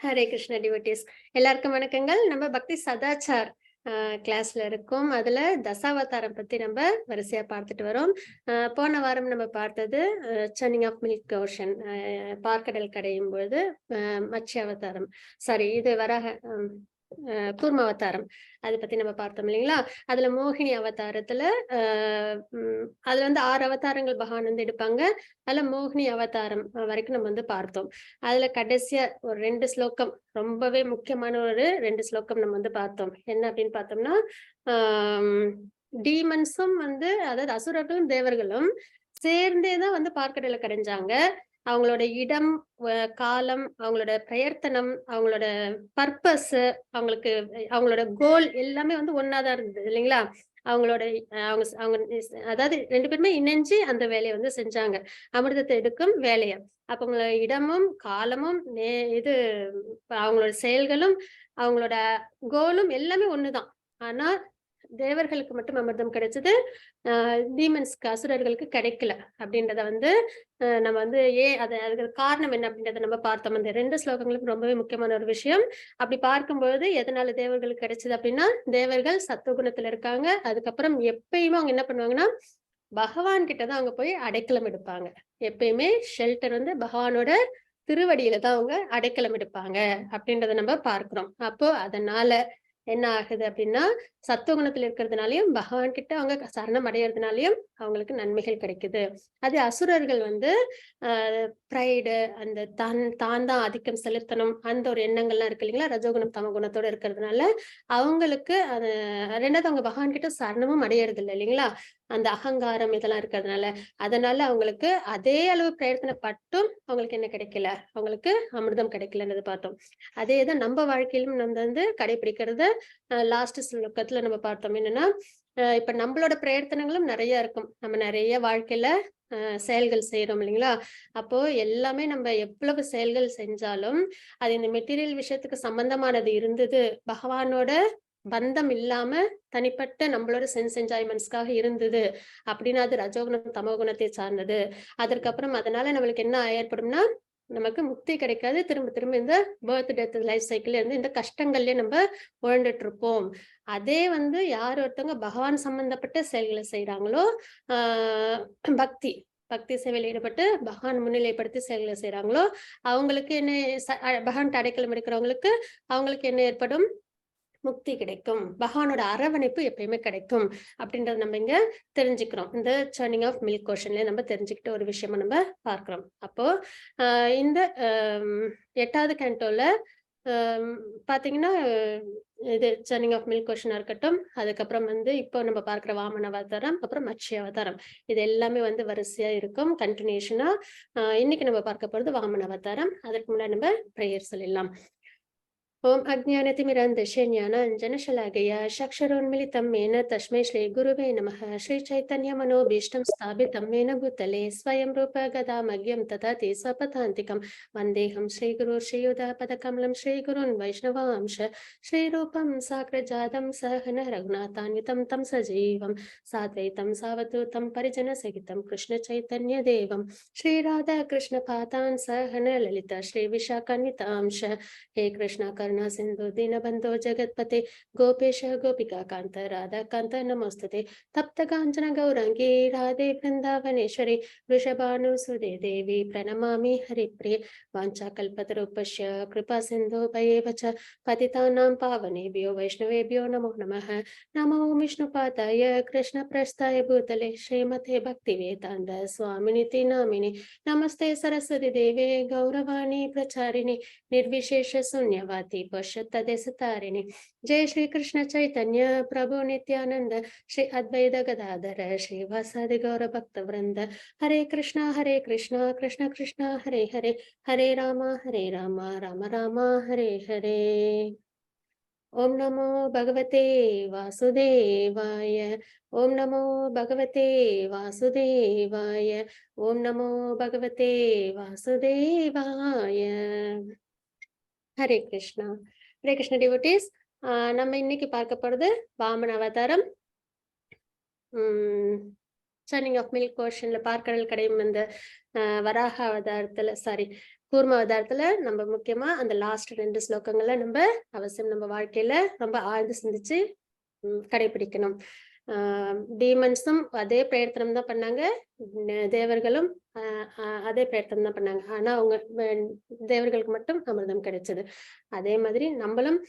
Hare Krishna devotees எல்லாருக்கும் வணக்கங்கள். நம்ம பக்தி சதாச்சார் கிளாஸ்ல இருக்கோம். அதுல தசாவதாரம் பத்தி நம்ம வரிசையா பார்த்துட்டு வரோம். போன வாரம் நம்ம பார்த்தது சன்னிங் ஆஃப் மில்க் ஓஷன், பார்க்கடல் கடையும் பொழுது மத்ஸ்ய அவதாரம், சாரி இது வராக கூர்ம அவதாரம், அதை பத்தி நம்ம பார்த்தோம் இல்லைங்களா. அதுல மோகினி அவதாரத்துல அதுல வந்து 6 அவதாரங்கள் பகவான் வந்து எடுப்பாங்க. அதுல மோகினி அவதாரம் வரைக்கும் நம்ம வந்து பார்த்தோம். அதுல கடைசியா ஒரு 2 ஸ்லோகம், ரொம்பவே முக்கியமான ஒரு 2 ஸ்லோகம் நம்ம வந்து பார்த்தோம். என்ன அப்படின்னு பார்த்தோம்னா, டீமன்ஸும் வந்து, அதாவது அசுரர்களும் தேவர்களும் சேர்ந்தேதான் வந்து பார்க்கடலை கடைஞ்சாங்க. அவங்களோட இடம், காலம், அவங்களோட பிரயத்தனம், அவங்களோட பர்பஸ், அவங்களோட கோல் எல்லாமே வந்து ஒன்னாதான் இருந்தது இல்லைங்களா. அவங்களோட அதாவது 2 பேருமே இணைஞ்சு அந்த வேலையை வந்து செஞ்சாங்க, அமிர்தத்தை எடுக்கும் வேலையை. அப்ப அவங்களோட இடமும் காலமும் இது அவங்களோட செயல்களும் அவங்களோட கோலும் எல்லாமே ஒண்ணுதான். ஆனா தேவர்களுக்கு மட்டும் அமிர்தம் கிடைச்சது, டீமன்ஸ்க்கு, அசுரர்களுக்கு கிடைக்கல அப்படின்றத வந்து நம்ம வந்து அதுக்கு காரணம் என்ன அப்படின்றத நம்ம பார்த்தோம். அந்த 2 ஸ்லோகங்களுக்கும் ரொம்பவே முக்கியமான ஒரு விஷயம். அப்படி பார்க்கும்போது எதனால தேவர்களுக்கு கிடைச்சது அப்படின்னா, தேவர்கள் சத்துவகுணத்துல இருக்காங்க. அதுக்கப்புறம் எப்பயுமே அவங்க என்ன பண்ணுவாங்கன்னா, பகவான் கிட்டதான் அவங்க போய் அடைக்கலம் எடுப்பாங்க. எப்பயுமே ஷெல்டர் வந்து பகவானோட திருவடியில தான் அவங்க அடைக்கலம் எடுப்பாங்க அப்படின்றத நம்ம பார்க்கிறோம். அப்போ அதனால என்ன ஆகுது அப்படின்னா, சத்துவகுணத்துல இருக்கிறதுனாலயும் பகவான் கிட்ட அவங்க சரணம் அடையறதுனாலயும் அவங்களுக்கு நன்மைகள் கிடைக்குது. அது அசுரர்கள் வந்து பிரைடு, அந்த தான் தான் ஆதிக்கம் செலுத்தணும், அந்த ஒரு எண்ணங்கள்லாம் இருக்கு இல்லைங்களா, ரஜோகுணம் தமகுணத்தோட இருக்கிறதுனால அவங்களுக்கு அது 2வது அவங்க பகவான் கிட்ட சரணமும் அடையறது இல்லை இல்லைங்களா, அந்த அகங்காரம் இதெல்லாம் இருக்கிறதுனால. அதனால அவங்களுக்கு அதே அளவு பிரயத்தனை பட்டும் அவங்களுக்கு என்ன கிடைக்கல, அவங்களுக்கு அமிர்தம் கிடைக்கலன்றது பார்த்தோம். அதேதான் நம்ம வாழ்க்கையிலும் நம்ம வந்து கடைபிடிக்கிறது லாஸ்ட் ஸ்லோகத்துல நம்ம பார்த்தோம். என்னன்னா, இப்ப நம்மளோட பிரயத்தனங்களும் நிறைய இருக்கும். நம்ம நிறைய வாழ்க்கையில செயல்கள் செய்யறோம் இல்லைங்களா. அப்போ எல்லாமே நம்ம எவ்வளவு செயல்கள் செஞ்சாலும் அது இந்த மெட்டீரியல் விஷயத்துக்கு சம்பந்தமானது இருந்தது, பகவானோட பந்தம் இல்லாம தனிப்பட்ட நம்மளோட சென்ஸ் என்ஜாய்மெண்ட்ஸ்க்காக இருந்தது அப்படின்னா அது ரஜோகுணம் தமோகுணத்தை சார்ந்தது. அதற்கப்புறம் அதனால நம்மளுக்கு என்ன ஏற்படும்னா, நமக்கு முக்தி கிடைக்காது. திரும்ப திரும்ப இந்த பர்த் டெத் லைஃப் சைக்கிள் இருந்து இந்த கஷ்டங்கள்லயே நம்ம உழண்டுட்டு இருப்போம். அதே வந்து யார் ஒருத்தவங்க பகவான் சம்பந்தப்பட்ட செயல்களை செய்யறாங்களோ, பக்தி பக்தி சேவையில் ஈடுபட்டு பகவான் முன்னிலைப்படுத்தி செயல்களை செய்யறாங்களோ, அவங்களுக்கு என்ன, பகவான் அடைக்கலம் எடுக்கிறவங்களுக்கு அவங்களுக்கு என்ன ஏற்படும், முக்தி கிடைக்கும், பகவானோட அரவணைப்பு எப்பயுமே கிடைக்கும் அப்படின்றத நம்ம இங்க தெரிஞ்சுக்கிறோம். இந்த சர்னிங் ஆஃப் மில்க் ஓஷன்ல நம்ம தெரிஞ்சுக்கிட்ட ஒரு விஷயமா நம்ம பார்க்கிறோம். அப்போ இந்த 8வது கேண்டோல பாத்தீங்கன்னா, இது சர்னிங் ஆஃப் மில்க் ஓஷனா இருக்கட்டும், அதுக்கப்புறம் வந்து இப்போ நம்ம பார்க்கிற வாமன அவதாரம், அப்புறம் மத்ஸ்ய அவதாரம், இது எல்லாமே வந்து வரிசையா இருக்கும் கண்டினியூஷனா. இன்னைக்கு நம்ம பார்க்க போறது வாமன அவதாரம். அதற்கு முன்னாடி நம்ம பிரேயர் சொல்லிடலாம். ஓம் அஜ்ஞானதிமிரந்தஸ்ய ஞானாஞ்சனசலாகயா சக்ஷரோன்மிலிதம் மேன தஸ்மை ஸ்ரீ குருவே நமः. ஸ்ரீ சைத்தன்ய மனோபீஷ்டம் ஸ்தாபிதம் மேன பூதலே ஸ்வயம் ரூப கதாமக்யம் ததாதி ஸ்வபதாந்திகம் வந்தேகம் ஸ்ரீகுரு ஸ்ரீயுதபதகமலம் ஸ்ரீகுருன் வைஷ்ணவாம்ச ஸ்ரீரூபம் சாக்ரஜாதம் சஹன ரகுநாதான்விதம் தம் சஜீவம் சாத்வைதம் சாவதூதம் பரிஜன சகிதம் கிருஷ்ண சைத்தன்ய தேவம் ஸ்ரீராதா கிருஷ்ண பாதான் சஹன லலிதா ஸ்ரீ விஷாகான்விதாம்ச. हे कृष्णा करुणा सिंधु दीनबंधो जगत्पते गोपेश गोपिका कांत राधा कांत नमोस्तुते तप्त कांचन गौरांगी राधे वृंदावनेश्वरी वृषभानुसुदे देवी प्रणमामि हरिप्रिये वाञ्छाकल्पतरुपश्य कृपा सिंधु भयेव च पतितानां पावनेभ्यो वैष्णवेभ्यो नमो नमः. नमो विष्णुपादाय कृष्णप्रस्थाय भूतले श्रीमते भक्तिवेदान्त स्वामिनिति नामिने नमस्ते सरस्वती देवे गौरवाणी प्रचारिणे निर्विशेष शून्यवादी पश्यत्तदेशतारिणी. जय श्री कृष्ण चैतन्य प्रभु नित्यानंद श्री अद्वैत गदाधर श्रीवासादि गौर भक्त वृंद. हरे कृष्णा कृष्ण कृष्ण हरे हरे, हरे राम राम राम हरे हरे. ओम नमो भगवते वासुदेवाय, ओम नमो भगवते वासुदेवाय, ओम नमो भगवते वासुदेवाय. ஹரே கிருஷ்ணா. ஹரே கிருஷ்ண டிவோட்டிஸ், நம்ம இன்னைக்கு பார்க்க போறது வாமன அவதாரம். சர்னிங் ஆஃப் மில்க் ஓஷன்ல பார்க்கடல் கடையும் அந்த வராக அவதாரத்துல, சாரி கூர்ம அவதாரத்துல நம்ம முக்கியமா அந்த லாஸ்ட் 2 ஸ்லோகங்கள்ல நம்ம அவசியம் நம்ம வாழ்க்கையில ரொம்ப ஆழ்ந்து சிந்திச்சு கடைபிடிக்கணும். டீமன்ஸும் அதே பிரயத்தனம் தான் பண்ணாங்க, தேவர்களும் அதே பிரயத்தனம் தான் பண்ணாங்க. ஆனா அவங்க தேவர்களுக்கு மட்டும் அமிர்தம் கிடைச்சது. அதே மாதிரி நம்மளும்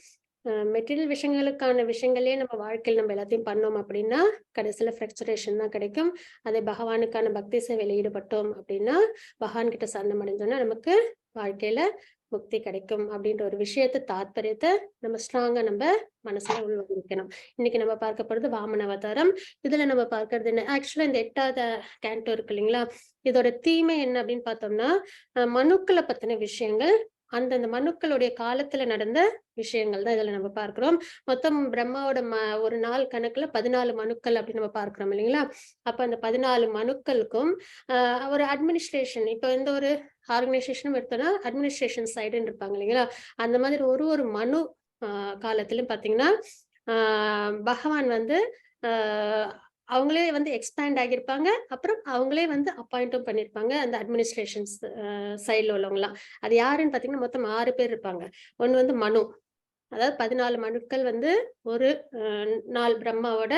மெட்டீரியல் விஷயங்களுக்கான விஷயங்களே நம்ம வாழ்க்கையில் நம்ம எல்லாத்தையும் பண்ணோம் அப்படின்னா கடைசியில ஃப்ரக்சுரேஷன் தான் கிடைக்கும். அதே பகவானுக்கான பக்தி சேவையில ஈடுபட்டோம் அப்படின்னா பகவான் கிட்ட சரணம் அடைஞ்சோம்னா நமக்கு வாழ்க்கையில முக்தி கிடைக்கும் அப்படின்ற ஒரு விஷயத்தை தாத்பரியத்தை நம்ம ஸ்ட்ராங்கா நம்ம மனசுல உள்வாங்கிக்கணும். இன்னைக்கு நம்ம பார்க்க போறது வாமன அவதாரம். இதுல நம்ம பார்க்கறது என்ன, ஆக்சுவலா இந்த 8வது கேண்டோ இருக்கு இல்லைங்களா, இதோட தீமை என்ன அப்படின்னு பார்த்தோம்னா மனுக்களை பத்தின விஷயங்கள், அந்தந்த மனுக்களுடைய காலத்துல நடந்த விஷயங்கள் தான் இதுல நம்ம பார்க்கிறோம். மொத்தம் பிரம்மாவோட ஒரு நாள் கணக்குல 14 மனுக்கள் அப்படின்னு நம்ம பார்க்கிறோம் இல்லைங்களா. அப்ப அந்த 14 மனுக்களுக்கும் ஒரு அட்மினிஸ்ட்ரேஷன், இப்ப எந்த ஒரு ஆர்கனைசேஷனும் எடுத்தோம்னா அட்மினிஸ்ட்ரேஷன் சைடுன்னு இருப்பாங்க இல்லைங்களா. அந்த மாதிரி ஒரு மனு காலத்திலும் பாத்தீங்கன்னா பகவான் வந்து அவங்களே வந்து எக்ஸ்பேண்ட் ஆகியிருப்பாங்க. அப்புறம் அவங்களே வந்து அப்பாயிண்ட்டும் பண்ணியிருப்பாங்க அந்த அட்மினிஸ்ட்ரேஷன்ஸ் சைட்ல உள்ளவங்கலாம். அது யாருன்னு பாத்தீங்கன்னா மொத்தம் 6 பேர் இருப்பாங்க. ஒண்ணு வந்து மனு, அதாவது 14 மனுக்கள் வந்து ஒரு நாள் பிரம்மாவோட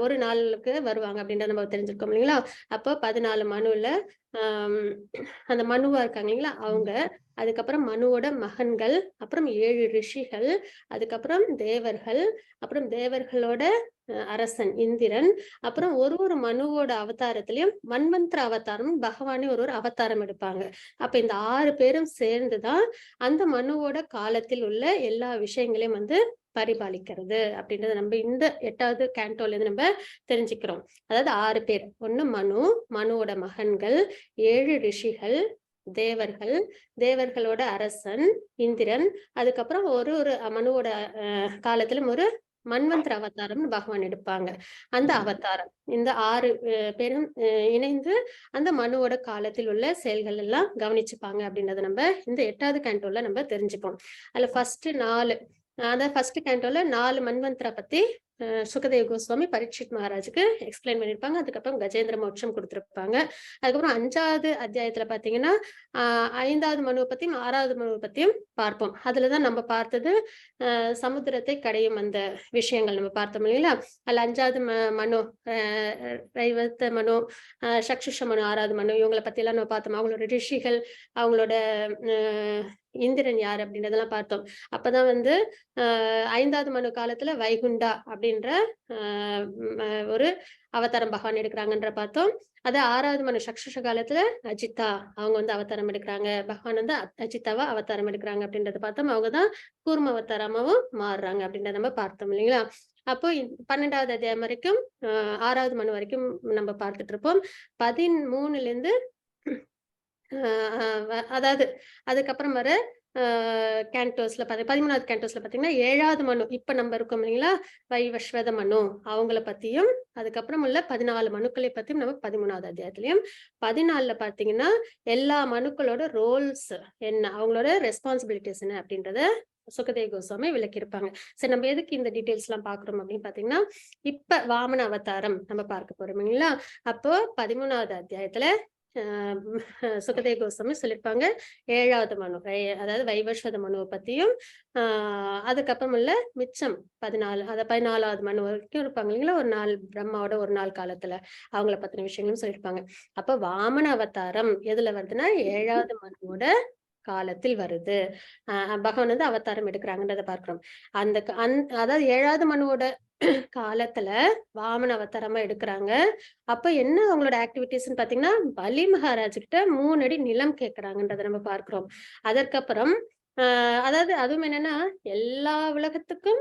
ஒரு நாளுக்கு வருவாங்க அப்படின்றத நம்ம தெரிஞ்சிருக்கோம் இல்லைங்களா. அப்போ 14 மனுல அந்த மனுவா இருக்காங்க இல்லைங்களா அவங்க, அதுக்கப்புறம் மனுவோட மகன்கள், அப்புறம் 7 ரிஷிகள், அதுக்கப்புறம் தேவர்கள், அப்புறம் தேவர்களோட அரசன் இந்திரன், அப்புறம் ஒரு மனுவோட அவதாரத்திலயும் மன்வந்திர அவதாரம் பகவானே ஒரு அவதாரம் எடுப்பாங்க. அப்ப இந்த 6 பேரும் சேர்ந்துதான் அந்த மனுவோட காலத்தில் உள்ள எல்லா விஷயங்களையும் வந்து பரிபாலிக்கிறது அப்படின்றத நம்ம இந்த 8வது கேண்டோல இருந்து நம்ம தெரிஞ்சுக்கிறோம். அதாவது 6 பேர், ஒண்ணு மனு, மனுவோட மகன்கள், 7 ரிஷிகள், தேவர்கள், தேவர்களோட அரசன் இந்திரன், அதுக்கப்புறம் ஒரு மனுவோட காலத்திலும் ஒரு மன்வந்திர அவதாரம்னு பகவான் எடுப்பாங்க. அந்த அவதாரம் இந்த 6 பேரும் இணைந்து அந்த மனுவோட காலத்தில் உள்ள செயல்கள் எல்லாம் கவனிச்சுப்பாங்க அப்படின்றத நம்ம இந்த 8வது கேண்டோல நம்ம தெரிஞ்சுப்போம். அதுல ஃபர்ஸ்ட் கேண்டோல 4 மன்வந்திர பத்தி சுகதேவ கோஸ்வாமி பரீட்சித் மகாராஜுக்கு எக்ஸ்பிளைன் பண்ணிருப்பாங்க. அதுக்கப்புறம் கஜேந்திர மோட்சம் கொடுத்திருப்பாங்க. அதுக்கப்புறம் 5வது அத்தியாயத்துல பாத்தீங்கன்னா 5வது மனுவை பத்தியும் 6வது மனுவை பத்தியும் பார்ப்போம். அதுலதான் நம்ம பார்த்தது சமுத்திரத்தை கடையும் அந்த விஷயங்கள் நம்ம பார்த்தோம் இல்லைங்களா. அதுல 5வது மனு, ரைவத்த மனு, சக்ஷுஷ மனு, 6வது மனு, இவங்களை பத்தி எல்லாம் நம்ம பார்த்தோம். அவங்களோட ரிஷிகள், அவங்களோட இந்திரன் யார் அப்படின்றதெல்லாம் பார்த்தோம். அப்பதான் வந்து 5வது மனு காலத்துல வைகுண்டா அப்படின்ற ஒரு அவதாரம் பகவான் எடுக்கிறாங்கன்ற பார்த்தோம். அது 6வது மனு சக்ஷுஷ காலத்துல அஜிதா அவங்க வந்து அவதாரம் எடுக்கிறாங்க, பகவான் வந்து அஜிதாவா அவதாரம் எடுக்கிறாங்க அப்படின்றத பார்த்தோம். அவங்கதான் கூர்ம அவதாரமாவும் மாறுறாங்க அப்படின்றத நம்ம பார்த்தோம் இல்லைங்களா. அப்போ 12வது அத்தியாயம் வரைக்கும் 6வது மனு வரைக்கும் நம்ம பார்த்துட்டு இருப்போம். 13ல இருந்து அதாவது அதுக்கப்புறம் வர கேண்டோஸ்ல 13வது கேண்டோஸ்ல பாத்தீங்கன்னா 7வது மனு, இப்ப நம்ம இருக்கோம் இல்லைங்களா வைவஸ்வத மனு, அவங்கள பத்தியும் அதுக்கப்புறம் உள்ள 14 மனுக்களை பத்தியும் நம்ம 13வது அத்தியாயத்திலையும், 14ல பாத்தீங்கன்னா எல்லா மனுக்களோட ரோல்ஸ் என்ன, அவங்களோட ரெஸ்பான்சிபிலிட்டிஸ் என்ன அப்படின்றத சுகதேவ கோஸ்வாமி விளக்கியிருப்பாங்க. சரி, நம்ம எதுக்கு இந்த டீடைல்ஸ் எல்லாம் பாக்குறோம் அப்படின்னு பாத்தீங்கன்னா இப்ப வாமன அவதாரம் நம்ம பார்க்க போறோம் இல்லைங்களா. அப்போ 13வது அத்தியாயத்துல சுகதேவ கோஸ்வாமி சொல்லியிருப்பாங்க 7வது மனு, அதாவது வைவஸ்வத மனுவை பத்தியும் அதுக்கப்புறம் உள்ள மிச்சம் 14, அத 14வது மனு வரைக்கும் இருப்பாங்க இல்லைங்களா, ஒரு நாள் பிரம்மாவோட ஒரு நாள் காலத்துல அவங்கள பத்தின விஷயங்களும் சொல்லியிருப்பாங்க. அப்ப வாமன அவதாரம் எதுல வருதுன்னா 7வது மனுவோட காலத்தில் வருது. பகவான் வந்து அவதாரம் எடுக்கிறாங்கன்றத பார்க்கிறோம். அதாவது 7வது மனுவோட காலத்துல வாமன அவதாரமா எடுக்கிறாங்க. அப்ப என்ன அவங்களோட ஆக்டிவிட்டிஸ்ன்னு பாத்தீங்கன்னா பலி மகாராஜ் கிட்ட 3 அடி நிலம் கேட்கிறாங்கன்றத நம்ம பார்க்கிறோம். அதற்கப்புறம் அதாவது அதுவும் என்னன்னா எல்லா உலகத்துக்கும்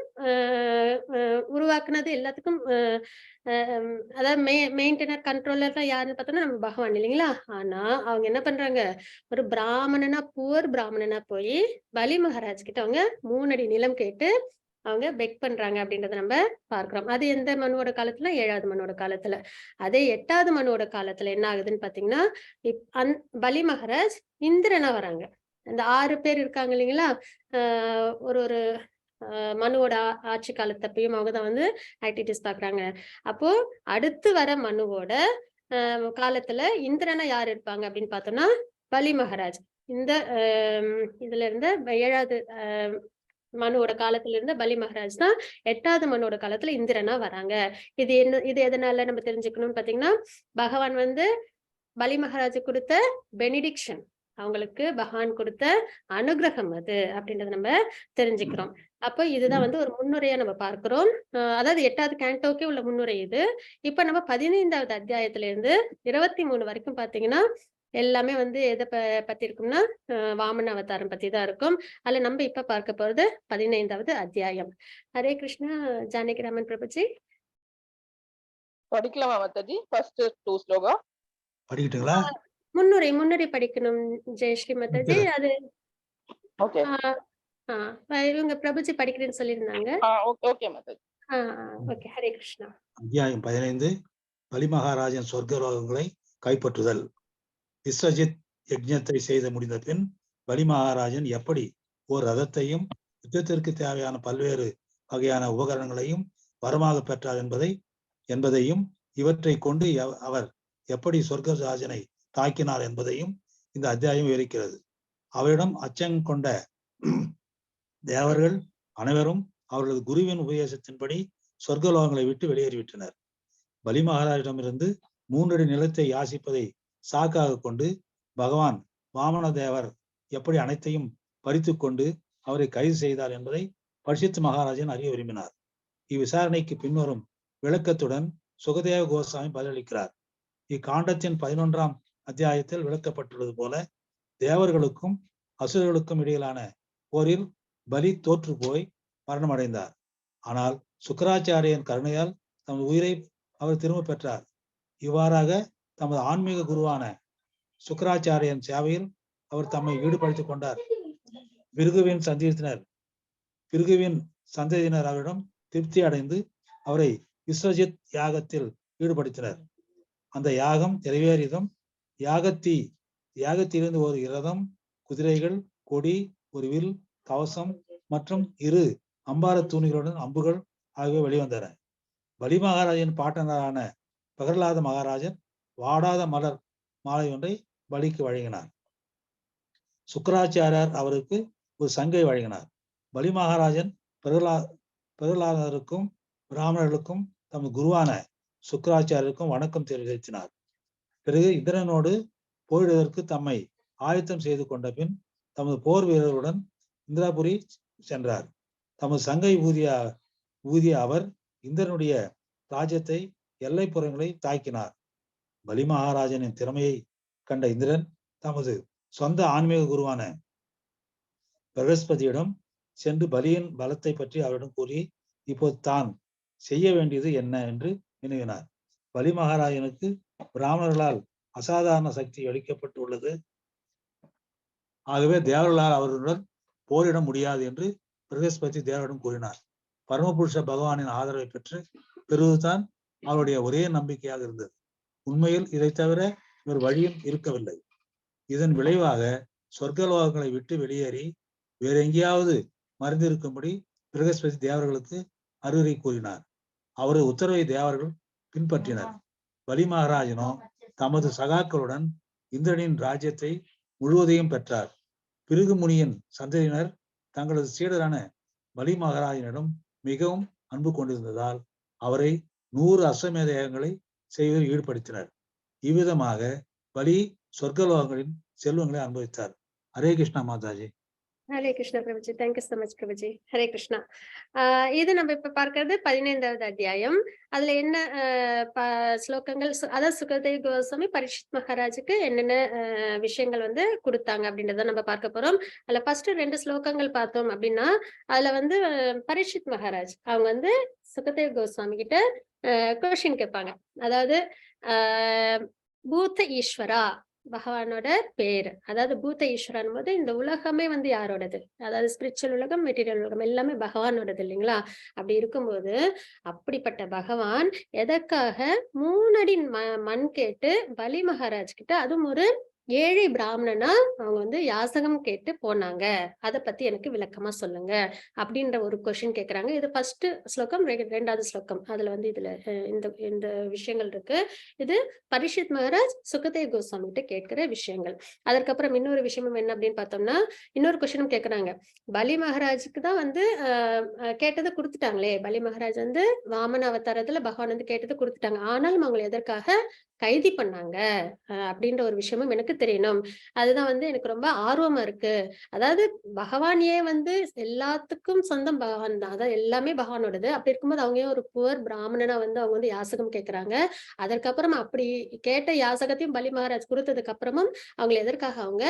உருவாக்குனது, எல்லாத்துக்கும் அதாவது மெயின்டெனர் கண்ட்ரோலர் தான் யாருன்னு பார்த்தோம்னா நம்ம பகவான் இல்லைங்களா. ஆனா அவங்க என்ன பண்றாங்க, ஒரு புவர் பிராமணனா போய் பலி மகாராஜ் கிட்ட அவங்க 3 அடி நிலம் கேட்டு அவங்க பெக் பண்றாங்க அப்படின்றத நம்ம பார்க்கிறோம். அது எந்த மனுவோட காலத்துல, 7வது மனுவோட காலத்துல. அதே 8வது மனுவோட காலத்துல என்ன ஆகுதுன்னு பாத்தீங்கன்னா பலி மகாராஜ் இந்திரனா வராங்க. அந்த 6 பேர் இருக்காங்க இல்லைங்களா, ஒரு மனுவோட ஆட்சி காலத்தப்பையும் அவங்கதான் வந்து ஆக்டிவிட்டிஸ் பாக்குறாங்க. அப்போ அடுத்து வர மனுவோட காலத்துல இந்திரனா யார் இருப்பாங்க அப்படின்னு பார்த்தோம்னா பலி மகாராஜ். இந்த இதுல இருந்து 7வது மனுவோட காலத்துல இருந்த பலி மகாராஜ் தான் 8வது மனுவோட காலத்துல இந்திரனா வராங்க. இது எதனால நம்ம தெரிஞ்சுக்கணும்னு பாத்தீங்கன்னா, பகவான் வந்து பலி மகாராஜ் கொடுத்த பெனிடிக்ஷன், அவங்களுக்கு பகவான் கொடுத்த அனுகிரகம் அது அப்படின்றத நம்ம தெரிஞ்சுக்கிறோம். அப்போ இதுதான் வந்து ஒரு முன்னுரையா நம்ம பார்க்கிறோம். அதாவது 8வது கேண்டோக்கே உள்ள முன்னுரை இது. இப்ப நம்ம 15வது அத்தியாயத்துல இருந்து 23 வரைக்கும் பாத்தீங்கன்னா எல்லாமே வந்து எதை பத்தி இருக்கும்னா வாமன அவதாரம் பத்தி தான் இருக்கும். அதுல நம்ம இப்ப பார்க்க போறது 15வது அத்தியாயம். ஹரே கிருஷ்ணா. ஜானகிராமன் பிரபுஜி படிக்கலாமா மாதாஜி? ஃபர்ஸ்ட் 2 ஸ்லோகா படிக்கட்டுங்களா? முன்னுரை படிக்கணும் ஜெயஸ்ரீ மாதாஜி. அது ஓகே. இவங்க பிரபுஜி படிக்கிறேன்னு சொல்லியிருந்தாங்க. ஓகே மாதாஜி. ஓகே. ஹரே கிருஷ்ணா. அத்தியாயம் 15. பலி மகாராஜன் சொர்க்கலோகங்களை கைப்பற்றுதல். விஸ்வஜித் யஜ்ஞத்தை செய்து முடிந்த பின் பலி மகாராஜன் எப்படி ஒரு ரதத்தையும் யுத்தத்திற்கு தேவையான பல்வேறு வகையான உபகரணங்களையும் வரமாக பெற்றார் என்பதையும் இவற்றை கொண்டு அவர் எப்படி சொர்க்கராஜனை தாக்கினார் என்பதையும் இந்த அத்தியாயம் விவரிக்கிறது. அவரிடம் அச்சம் கொண்ட தேவர்கள் அனைவரும் அவர்களது குருவின் உபதேசத்தின்படி சொர்க்கலோகங்களை விட்டு வெளியேறிவிட்டனர். பலி மகாராஜிடமிருந்து 3 அடி நிலத்தை யாசிப்பதை சாக்காக கொண்டு பகவான் வாமன தேவர் எப்படி அனைத்தையும் பறித்து கொண்டு அவரை கைது செய்தார் என்பதை பரிசுத்த மகாராஜன் அறிய விரும்பினார். இவ்விசாரணைக்கு பின்வரும் விளக்கத்துடன் சுகதேவ கோஸ்வாமி பதிலளிக்கிறார். இக்காண்டத்தின் 11ஆம் அத்தியாயத்தில் விளக்கப்பட்டுள்ளது போல தேவர்களுக்கும் அசுரர்களுக்கும் இடையிலான போரில் பலி தோற்று போய் மரணமடைந்தார். ஆனால் சுக்கராச்சாரியன் கருணையால் தமது உயிரை அவர் திரும்ப பெற்றார். இவ்வாறாக தமது ஆன்மீக குருவான சுக்கராச்சாரியன் சேவையில் அவர் தம்மை ஈடுபடுத்திக் கொண்டார். பிருகுவின் சந்ததியினர் அவரிடம் திருப்தி அடைந்து அவரை விஸ்வஜித் யாகத்தில் ஈடுபடுத்தினர். அந்த யாகம் நிறைவேறியதும் யாகத்திலிருந்து ஒரு இரதம், குதிரைகள், கொடி, ஒரு வில், கவசம் மற்றும் 2 அம்பார தூணிகளுடன் அம்புகள் ஆகியவை வெளிவந்தன. பலி மகாராஜன் பாட்டனரான பிரகலாத மகாராஜன் வாடாத மலர் மாலை ஒன்றை பலிக்கு வழங்கினார். சுக்கராச்சாரியர் அவருக்கு ஒரு சங்கை வழங்கினார். பலி மகாராஜன் பிரகலாதருக்கும் பிராமணர்களுக்கும் தமது குருவான சுக்கராச்சாரியருக்கும் வணக்கம் தெரிவித்தினார். பிறகு இந்திரனோடு போரிடுவதற்கு தம்மை ஆயத்தம் செய்து கொண்ட பின் தமது போர் வீரர்களுடன் இந்திராபுரி சென்றார். தமது சங்கை ஊதிய அவர் இந்திரனுடைய ராஜ்யத்தை எல்லைப்புறங்களை தாக்கினார். பலி மகாராஜனின் திறமையை கண்ட இந்திரன் தமது சொந்த ஆன்மீக குருவான பிரகஸ்பதியிடம் சென்று பலியின் பலத்தை பற்றி அவரிடம் கூறி இப்போது தான் செய்ய வேண்டியது என்ன என்று வினவினார். பலி மகாராஜனுக்கு பிராமணர்களால் அசாதாரண சக்தி அளிக்கப்பட்டுள்ளது. ஆகவே தேவர்களால் அவர்களுடன் போரிட முடியாது என்று பிரகஸ்பதி தேவரிடம் கூறினார். பரமபுருஷ பகவானின் ஆதரவை பெற்று பெறுவதுதான் அவருடைய ஒரே நம்பிக்கையாக இருந்தது. உண்மையில் இதை தவிர ஒரு வழியும் இருக்கவில்லை. இதன் விளைவாக சொர்க்கலோகங்களை விட்டு வெளியேறி வேற எங்கேயாவது மறைந்திருக்கும்படி பிரகஸ்பதி தேவர்களுக்கு அறிவுரை கூறினார். அவரது உத்தரவை தேவர்கள் பின்பற்றினர். பலி மகாராஜனோ தமது சகாக்களுடன் இந்திரனின் ராஜ்யத்தை முழுவதையும் பெற்றார். பிருகு முனியின் சந்ததியினர் தங்களது சீடரான பலி மகாராஜனிடம் மிகவும் அன்பு கொண்டிருந்ததால் அவரை 100 அஸ்வமேத யாகங்களை செய்வதில் ஈடுபடுத்தினர். இவ்விதமாக பலி சொர்க்கலோகங்களின் செல்வங்களை அனுபவித்தார். Hare Krishna Mataji. Hare Krishna Prabhuji. Thank you so much Prabhuji. Hare Krishna. இது நம்ம இப்ப பார்க்கிறது 15வது அத்தியாயம். அதுல என்ன ஸ்லோகங்கள், அதாவது சுகதேவ கோஸ்வாமி பரீட்சித் மகாராஜுக்கு என்னென்ன விஷயங்கள் வந்து கொடுத்தாங்க அப்படின்றத நம்ம பார்க்க போறோம். அதுல ஃபர்ஸ்ட் 2 ஸ்லோகங்கள் பார்த்தோம் அப்படின்னா, அதுல வந்து பரீட்சித் மகாராஜ் அவங்க வந்து சுகதேவ கோஸ்வாமி கிட்ட கொஸ்டின் கேட்பாங்க. அதாவது பூத ஈஸ்வரா பகவானோட பேர், அதாவது பூத ஈஸ்வரன் போது இந்த உலகமே வந்து யாரோடது, அதாவது ஸ்பிரிச்சுவல் உலகம், மெட்டீரியல் உலகம் எல்லாமே பகவானோடது இல்லைங்களா? அப்படி இருக்கும்போது அப்படிப்பட்ட பகவான் எதற்காக 3 அடி மண் கேட்டு பலி மகாராஜ் கிட்ட, அதுவும் ஒரு ஏழை பிராமணனா அவங்க வந்து யாசகம் கேட்டு போனாங்க, அதை பத்தி எனக்கு விளக்கமா சொல்லுங்க அப்படின்ற ஒரு கொஸ்டின் கேக்குறாங்க. இது ஃபர்ஸ்ட் ஸ்லோகம், ரெண்டாவது ஸ்லோகம். அதுல வந்து இதுல இந்த இந்த விஷயங்கள் இருக்கு. இது பரீட்சித் மகாராஜ் சுகதேவ் கோஸ்வாமி கிட்ட கேட்கிற விஷயங்கள். அதற்கப்புறம் இன்னொரு விஷயமும் என்ன அப்படின்னு பார்த்தோம்னா, இன்னொரு கொஸ்டினும் கேக்குறாங்க. பலி மகாராஜுக்கு தான் வந்து கேட்டதை கொடுத்துட்டாங்களே, பலி மகாராஜ் வந்து வாமன அவதாரத்துல பகவான் வந்து கேட்டதை கொடுத்துட்டாங்க, ஆனாலும் அவங்க எதற்காக கைதி பண்ணாங்க அப்படின்ற ஒரு விஷயமும் எனக்கு தெரியணும். அதுதான் வந்து எனக்கு ரொம்ப ஆர்வமா இருக்கு. அதாவது பகவான் ஏன் வந்து எல்லாத்துக்கும் சொந்தம் பகவான் தான், அதாவது எல்லாமே பகவானோடது. அப்படி இருக்கும்போது அவங்க ஏன் ஒரு புவர் பிராமணனா வந்து அவங்க வந்து யாசகம் கேட்கிறாங்க. அதற்கப்புறம் அப்படி கேட்ட யாசகத்தையும் பலி மகாராஜ் கொடுத்ததுக்கு அப்புறமும் அவங்களை எதற்காக அவங்க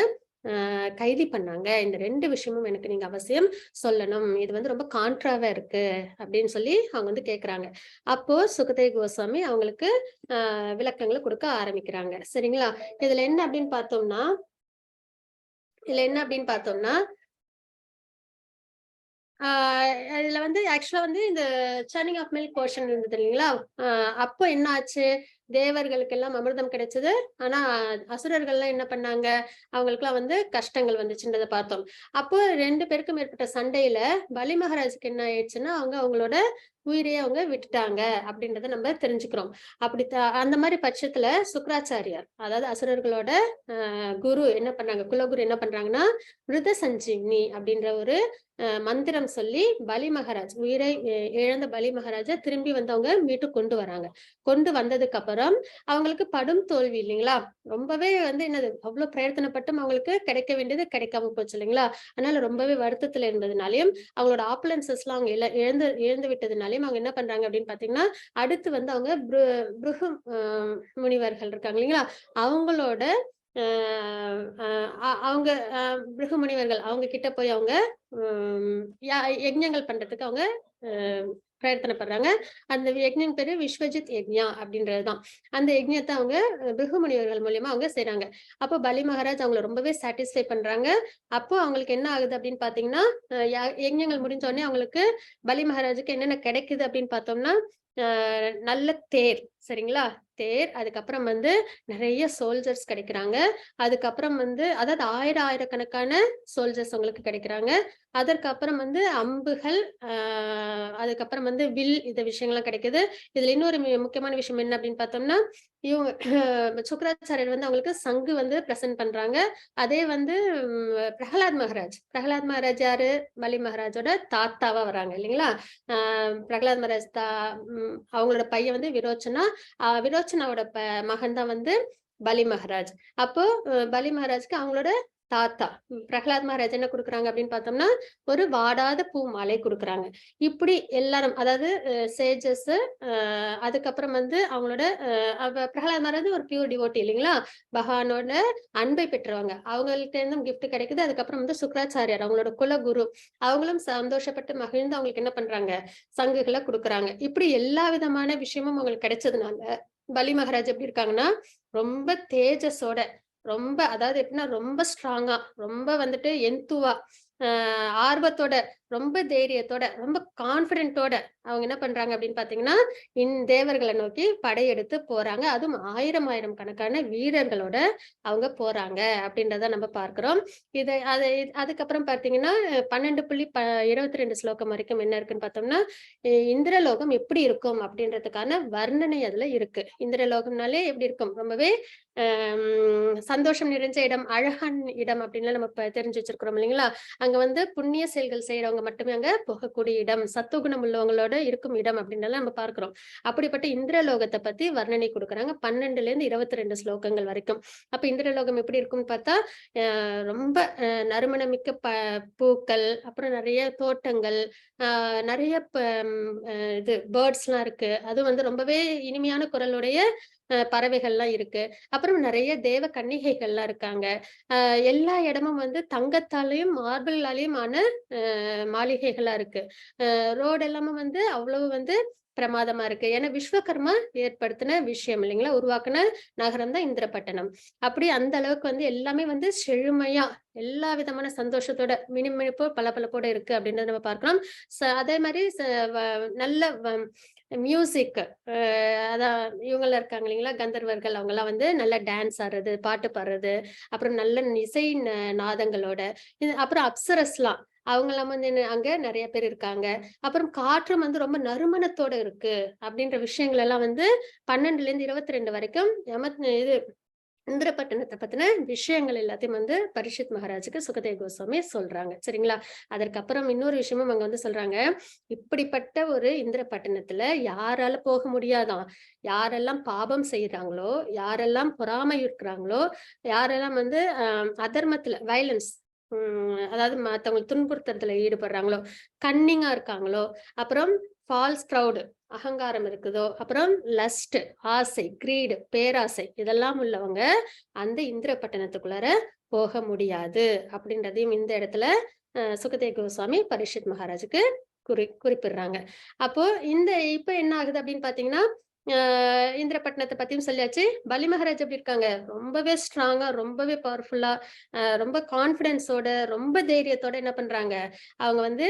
கைதி பண்ணாங்க. இந்த 2 விஷயமும் எனக்கு நீங்க அவசியம் சொல்லணும். இது வந்து ரொம்ப கான்ட்ராவா இருக்கு அப்படின்னு சொல்லி அவங்க வந்து கேக்குறாங்க. அப்போ சுகதேவ் கோஸ்வாமி அவங்களுக்கு விளக்கங்களை கொடுக்க ஆரம்பிக்கிறாங்க. சரிங்களா? இதுல என்ன அப்படின்னு பார்த்தோம்னா, இதுல வந்து ஆக்சுவலா வந்து இந்த சர்னிங் ஆஃப் மில்க் போர்ஷன் இருந்தது இல்லைங்களா? அப்போ என்ன ஆச்சு? தேவர்களுக்கு எல்லாம் அமிர்தம் கிடைச்சது. ஆனா அசுரர்கள்லாம் என்ன பண்ணாங்க? அவங்களுக்குலாம் வந்து கஷ்டங்கள் வந்துச்சுன்றதை பார்த்தோம். அப்போ 2 பேருக்கும் ஏற்பட்ட சண்டையில பலி மகாராஜுக்கு என்ன ஆயிடுச்சுன்னா, அவங்களோட உயிரையே அவங்க விட்டுட்டாங்க அப்படின்றத நம்ம தெரிஞ்சுக்கிறோம். அப்படி அந்த மாதிரி பட்சத்துல சுக்ராச்சாரியார், அதாவது அசுரர்களோட குரு என்ன பண்ணாங்க, குலகுரு என்ன பண்றாங்கன்னா, மிருத சஞ்சீவினி அப்படின்ற ஒரு மந்திரம் சொல்லி பலி மகாராஜ், உயிரை இழந்த பலி மகாராஜை திரும்பி வந்து அவங்க மீட்டு கொண்டு வராங்க. கொண்டு வந்ததுக்கு அப்புறம் அவங்களுக்கு படும் தோல்வி இல்லைங்களா? ரொம்பவே வந்து என்னது, அவ்வளவு பிரயத்தனப்பட்டும் அவங்களுக்கு கிடைக்க வேண்டியது கிடைக்காம போச்சு இல்லைங்களா? அதனால ரொம்பவே வருத்தத்துல இருந்ததுனாலையும் அவங்களோட ஆப்புலன்சஸ் எல்லாம் அவங்க இழந்து விட்டதுனாலையும் அவங்க என்ன பண்றாங்க அப்படின்னு பாத்தீங்கன்னா, அடுத்து வந்து அவங்க பிருகு முனிவர்கள் இருக்காங்க இல்லைங்களா? அவங்களோட அவங்க பிருகு முனிவர்கள் அவங்க கிட்ட போய் அவங்க யஜ்ஞங்கள் பண்றதுக்கு அவங்க பிரயத்தனப்படுறாங்க. அந்த யஜ்ஞம் பேரு விஸ்வஜித் யஜ்ஞா அப்படின்றதுதான். அந்த யஜ்ஞத்தை அவங்க பிருகு முனிவர்கள் மூலியமா அவங்க செய்றாங்க. அப்போ பலி மகாராஜ் அவங்களை ரொம்பவே சாட்டிஸ்ஃபை பண்றாங்க. அப்போ அவங்களுக்கு என்ன ஆகுது அப்படின்னு பாத்தீங்கன்னா, யஜ்ஞங்கள் முடிஞ்ச உடனே அவங்களுக்கு பலி மகாராஜுக்கு என்னென்ன கிடைக்குது அப்படின்னு பார்த்தோம்னா, நல்ல தேர், சரிங்களா? தேர், அதுக்கப்புறம் வந்து நிறைய சோல்ஜர்ஸ் கிடைக்கிறாங்க. அதுக்கப்புறம் வந்து அதாவது ஆயிரக்கணக்கான சோல்ஜர்ஸ் உங்களுக்கு கிடைக்கிறாங்க. அதற்கப்புறம் வந்து அம்புகள், அதுக்கப்புறம் வந்து வில், இந்த விஷயங்கள்லாம் கிடைக்குது. இதுல இன்னொரு முக்கியமான விஷயம் என்ன அப்படின்னு பார்த்தோம்னா, இவங்க சுக்ராச்சாரியர் வந்து அவங்களுக்கு சங்கு வந்து பிரசன்ட் பண்றாங்க. அதே வந்து பிரகலாத் மகாராஜ் யாரு? பலி மகாராஜோட தாத்தாவா வராங்க இல்லைங்களா? பிரகலாத் மகாராஜ் அவங்களோட பையன் வந்து விரோச்சனாவோட மகன் தான் வந்து பலி மகாராஜ். அப்போ பலி மகாராஜ்க்கு அவங்களோட தாத்தா பிரகலாத் மகாராஜ் என்ன கொடுக்குறாங்க அப்படின்னு பார்த்தோம்னா, ஒரு வாடாத பூ மாலை கொடுக்குறாங்க. இப்படி எல்லாரும், அதாவது சேஜஸ், அதுக்கப்புறம் வந்து அவங்களோட பிரகலாத் மகாராஜ் ஒரு பியூர் டிவோட்டி இல்லைங்களா? பகவானோட அன்பை பெற்றவங்க, அவங்கள்ட்ட இருந்தும் கிஃப்ட் கிடைக்குது. அதுக்கப்புறம் வந்து சுக்ராச்சாரியார் அவங்களோட குலகுரு, அவங்களும் சந்தோஷப்பட்டு மகிழ்ந்து அவங்களுக்கு என்ன பண்றாங்க, சங்குகளை கொடுக்குறாங்க. இப்படி எல்லா விதமான விஷயமும் அவங்களுக்கு கிடைச்சதுனால பலி மகாராஜ் எப்படி இருக்காங்கன்னா, ரொம்ப தேஜஸோட, ரொம்ப அதாவது எப்படின்னா ரொம்ப ஸ்ட்ராங்கா, ரொம்ப வந்துட்டு எந்துவா, ஆர்வத்தோட, ரொம்ப தைரியத்தோட, ரொம்ப கான்பிடென்ட்டோட அவங்க என்ன பண்றாங்க அப்படின்னு பாத்தீங்கன்னா, தேவர்களை நோக்கி படையெடுத்து போறாங்க. அதுவும் ஆயிரம் கணக்கான வீரர்களோட அவங்க போறாங்க அப்படின்றத நம்ம பார்க்கிறோம். அதுக்கப்புறம் பாத்தீங்கன்னா 12.22 ஸ்லோகம் வரைக்கும் என்ன இருக்குன்னு பார்த்தோம்னா, இந்திரலோகம் எப்படி இருக்கும் அப்படின்றதுக்கான வர்ணனை அதுல இருக்கு. இந்திரலோகம்னாலே எப்படி இருக்கும், ரொம்பவே சந்தோஷம் நிறைஞ்ச இடம், அழகான இடம் அப்படின்னு நம்ம தெரிஞ்சு வச்சிருக்கிறோம் இல்லைங்களா? அங்க வந்து புண்ணிய செயல்கள் செய்யறவங்க மட்டுமே அங்க போகக்கூடிய இடம், சத்துவகுணம் உள்ளவங்களோட இருக்கும் இடம் அப்படின்னு நம்ம பார்க்கிறோம். அப்படிப்பட்ட இந்திரலோகத்தை பத்தி வர்ணனை கொடுக்குறாங்க 12-22 ஸ்லோகங்கள் வரைக்கும். அப்ப இந்திரலோகம் எப்படி இருக்கும்னு பார்த்தா, ரொம்ப நறுமணமிக்க பூக்கள், அப்புறம் நிறைய தோட்டங்கள், நிறைய இது பேர்ட்ஸ் எல்லாம் இருக்கு. அது வந்து ரொம்பவே இனிமையான குரலுடைய பறவைகள்லாம் இருக்கு. அப்புறம் நிறைய தேவ கன்னிகைகள்லாம் இருக்காங்க. எல்லா இடமும் வந்து தங்கத்தாலையும் மார்பிளாலையும் ஆன மாளிகைகளா இருக்கு. ரோடு எல்லாமே வந்து அவ்வளவு வந்து பிரமாதமா இருக்கு. ஏன்னா விஸ்வகர்மா ஏற்படுத்தின விஷயம் இல்லைங்களா, உருவாக்குன நகரம் தான் இந்திரப்பட்டணம். அப்படி அந்த அளவுக்கு வந்து எல்லாமே வந்து செழுமையா எல்லா விதமான சந்தோஷத்தோட மினுமினுப்போ பளபளப்போட இருக்கு அப்படின்றத நம்ம பார்க்கலாம். அதே மாதிரி நல்ல மியூசிக், அதான் இவங்கெல்லாம் இருக்காங்க இல்லைங்களா, கந்தர்வர்கள், அவங்க எல்லாம் வந்து நல்லா டான்ஸ் ஆடுறது, பாட்டு பாடுறது, அப்புறம் நல்ல இசை நாதங்களோட, அப்புறம் அப்சரஸ்லாம் அவங்க எல்லாம் வந்து அங்க நிறைய பேர் இருக்காங்க. அப்புறம் காற்றும் வந்து ரொம்ப நறுமணத்தோட இருக்கு அப்படின்ற விஷயங்கள் எல்லாம் வந்து 12ல இருந்து 22 வரைக்கும் இது இந்திரப்பட்டணத்தை பத்தின விஷயங்கள் எல்லாத்தையும் வந்து பரீட்சித் மகாராஜுக்கு சுகதேவ கோஸ்வாமி சொல்றாங்க. சரிங்களா? அதற்கப்புறம் இன்னொரு விஷயமும் அங்க வந்து சொல்றாங்க, இப்படிப்பட்ட ஒரு இந்திரப்பட்டணத்துல யாரால போக முடியாதாம், யாரெல்லாம் பாபம் செய்யறாங்களோ, யாரெல்லாம் பொறாமை இருக்கிறாங்களோ, யாரெல்லாம் வந்து அதர்மத்துல வயலன்ஸ், அதாவது மத்தவங்களை துன்புறுத்துறதுல ஈடுபடுறாங்களோ, கன்னிங்கா இருக்காங்களோ, அப்புறம் ஃபால்ஸ் ப்ரௌடு அகங்காரம் இருக்குதோ, அப்புறம் லஸ்ட் ஆசை, கிரீடு பேராசை, இதெல்லாம் உள்ளவங்க அந்த இந்திரப்பட்டணத்துக்குள்ளார போக முடியாது அப்படின்றதையும் இந்த இடத்துல சுகதேவ கோஸ்வாமி பரீட்சித் மகாராஜுக்கு குறிப்பிடுறாங்க. அப்போ இப்ப என்ன ஆகுது அப்படின்னு பாத்தீங்கன்னா, இந்திரப்பட்டணத்தை பத்தியும் சொல்லியாச்சு. பலி மகாராஜ் எப்படி இருக்காங்க, ரொம்பவே ஸ்ட்ராங்கா, ரொம்பவே பவர்ஃபுல்லா, ரொம்ப கான்பிடன்ஸோட, ரொம்ப தைரியத்தோட என்ன பண்றாங்க, அவங்க வந்து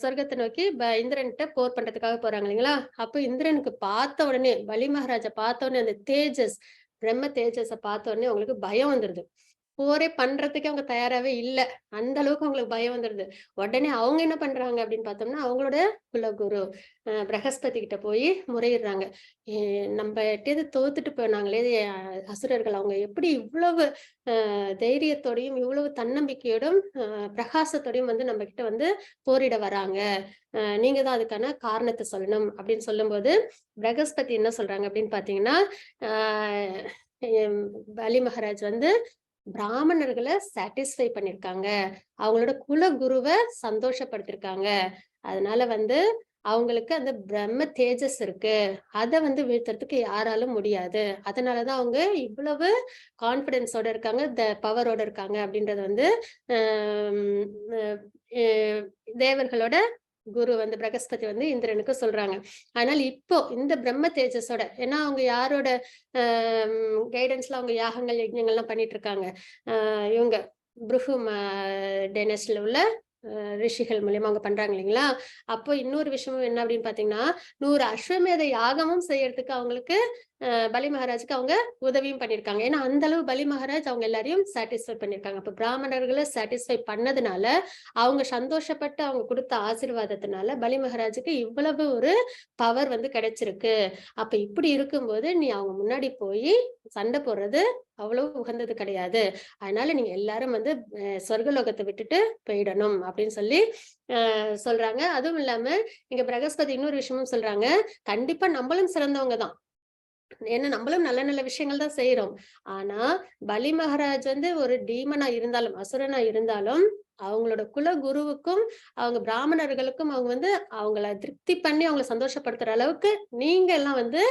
சொர்க்கத்தை நோக்கி இந்திரன்கிட்ட போர் பண்றதுக்காக போறாங்க இல்லைங்களா. அப்போ இந்திரனுக்கு பார்த்த உடனே, பலி மகாராஜை பார்த்த உடனே, அந்த தேஜஸ், பிரம்ம தேஜஸ பார்த்த உடனே அவங்களுக்கு பயம் வந்துருது. போரே பண்றதுக்கு அவங்க தயாராவே இல்ல. அந்த அளவுக்கு அவங்களுக்கு பயம் வந்துருது. உடனே அவங்க என்ன பண்றாங்க அப்படின்னு பார்த்தோம்னா, அவங்களோட குலகுரு பிரகஸ்பதி கிட்ட போய் முறையிடுறாங்க. நம்ம எட்டேது தோத்துட்டு போனாங்களே அசுரர்கள், அவங்க எப்படி இவ்வளவு தைரியத்தோடையும் இவ்வளவு தன்னம்பிக்கையோடும் பிரகாசத்தோடையும் வந்து நம்ம கிட்ட வந்து போரிட வராங்க, நீங்க தான் அதுக்கான காரணத்தை சொல்லணும் அப்படின்னு சொல்லும்போது, பிரகஸ்பதி என்ன சொல்றாங்க அப்படின்னு பாத்தீங்கன்னா, பலி மகாராஜ் வந்து பிராமணர்களை சாட்டிஸ்ஃபை பண்ணிருக்காங்க, அவங்களோட குல குருவை சந்தோஷப்படுத்திருக்காங்க, அதனால வந்து அவங்களுக்கு அந்த பிரம்ம தேஜஸ் இருக்கு, அதை வந்து வீழ்த்துறதுக்கு யாராலும் முடியாது, அதனாலதான் அவங்க இவ்வளவு கான்பிடன்ஸோட இருக்காங்க, பவரோட இருக்காங்க அப்படின்றது வந்து தேவர்களோட குரு வந்து பிரகஸ்பதி வந்து இந்திரனுக்கு சொல்றாங்க. அதனால இப்போ இந்த பிரம்ம தேஜஸோட, ஏன்னா அவங்க யாரோட கைடன்ஸ்ல அவங்க யாகங்கள் யஜ்ஞங்கள்லாம் பண்ணிட்டு இருக்காங்க, இவங்க பிருகு டைனஸ்டில உள்ள ரிஷிகள் மூலியமா அவங்க பண்றாங்க இல்லைங்களா. அப்போ இன்னொரு விஷயமும் என்ன அப்படின்னு பாத்தீங்கன்னா, 100 அஸ்வமேத யாகமும் செய்யறதுக்கு அவங்களுக்கு பலி மகாராஜுக்கு அவங்க உதவியும் பண்ணிருக்காங்க. ஏன்னா அந்த அளவு பலி மகாராஜ் அவங்க எல்லாரையும் சாட்டிஸ்ஃபை பண்ணிருக்காங்க. அப்ப பிராமணர்களை சாட்டிஸ்ஃபை பண்ணதுனால, அவங்க சந்தோஷப்பட்டு அவங்க கொடுத்த ஆசீர்வாதத்தினால பலி மகாராஜுக்கு இவ்வளவு ஒரு பவர் வந்து கிடைச்சிருக்கு. அப்ப இப்படி இருக்கும்போது நீ அவங்க முன்னாடி போய் சண்டை போடுறது அவ்வளவு உகந்தது கிடையாது, அதனால நீங்க எல்லாரும் வந்து சொர்க்கலோகத்தை விட்டுட்டு போயிடணும் அப்படின்னு சொல்லி சொல்றாங்க. அதுவும் இல்லாம இங்க பிரகஸ்பதி இன்னொரு விஷயமும் சொல்றாங்க, கண்டிப்பா நம்மளும் சிறந்தவங்க தான், ஏன்னா நம்மளும் நல்ல நல்ல விஷயங்கள் தான் செய்யறோம். ஆனா பலி மகாராஜ் வந்து ஒரு டீமனா இருந்தாலும், அசுரனா இருந்தாலும், அவங்களோட குல குருவுக்கும் அவங்க பிராமணர்களுக்கும் அவங்க வந்து அவங்கள திருப்தி பண்ணி அவங்களை சந்தோஷப்படுத்துற அளவுக்கு நீங்க எல்லாம் வந்து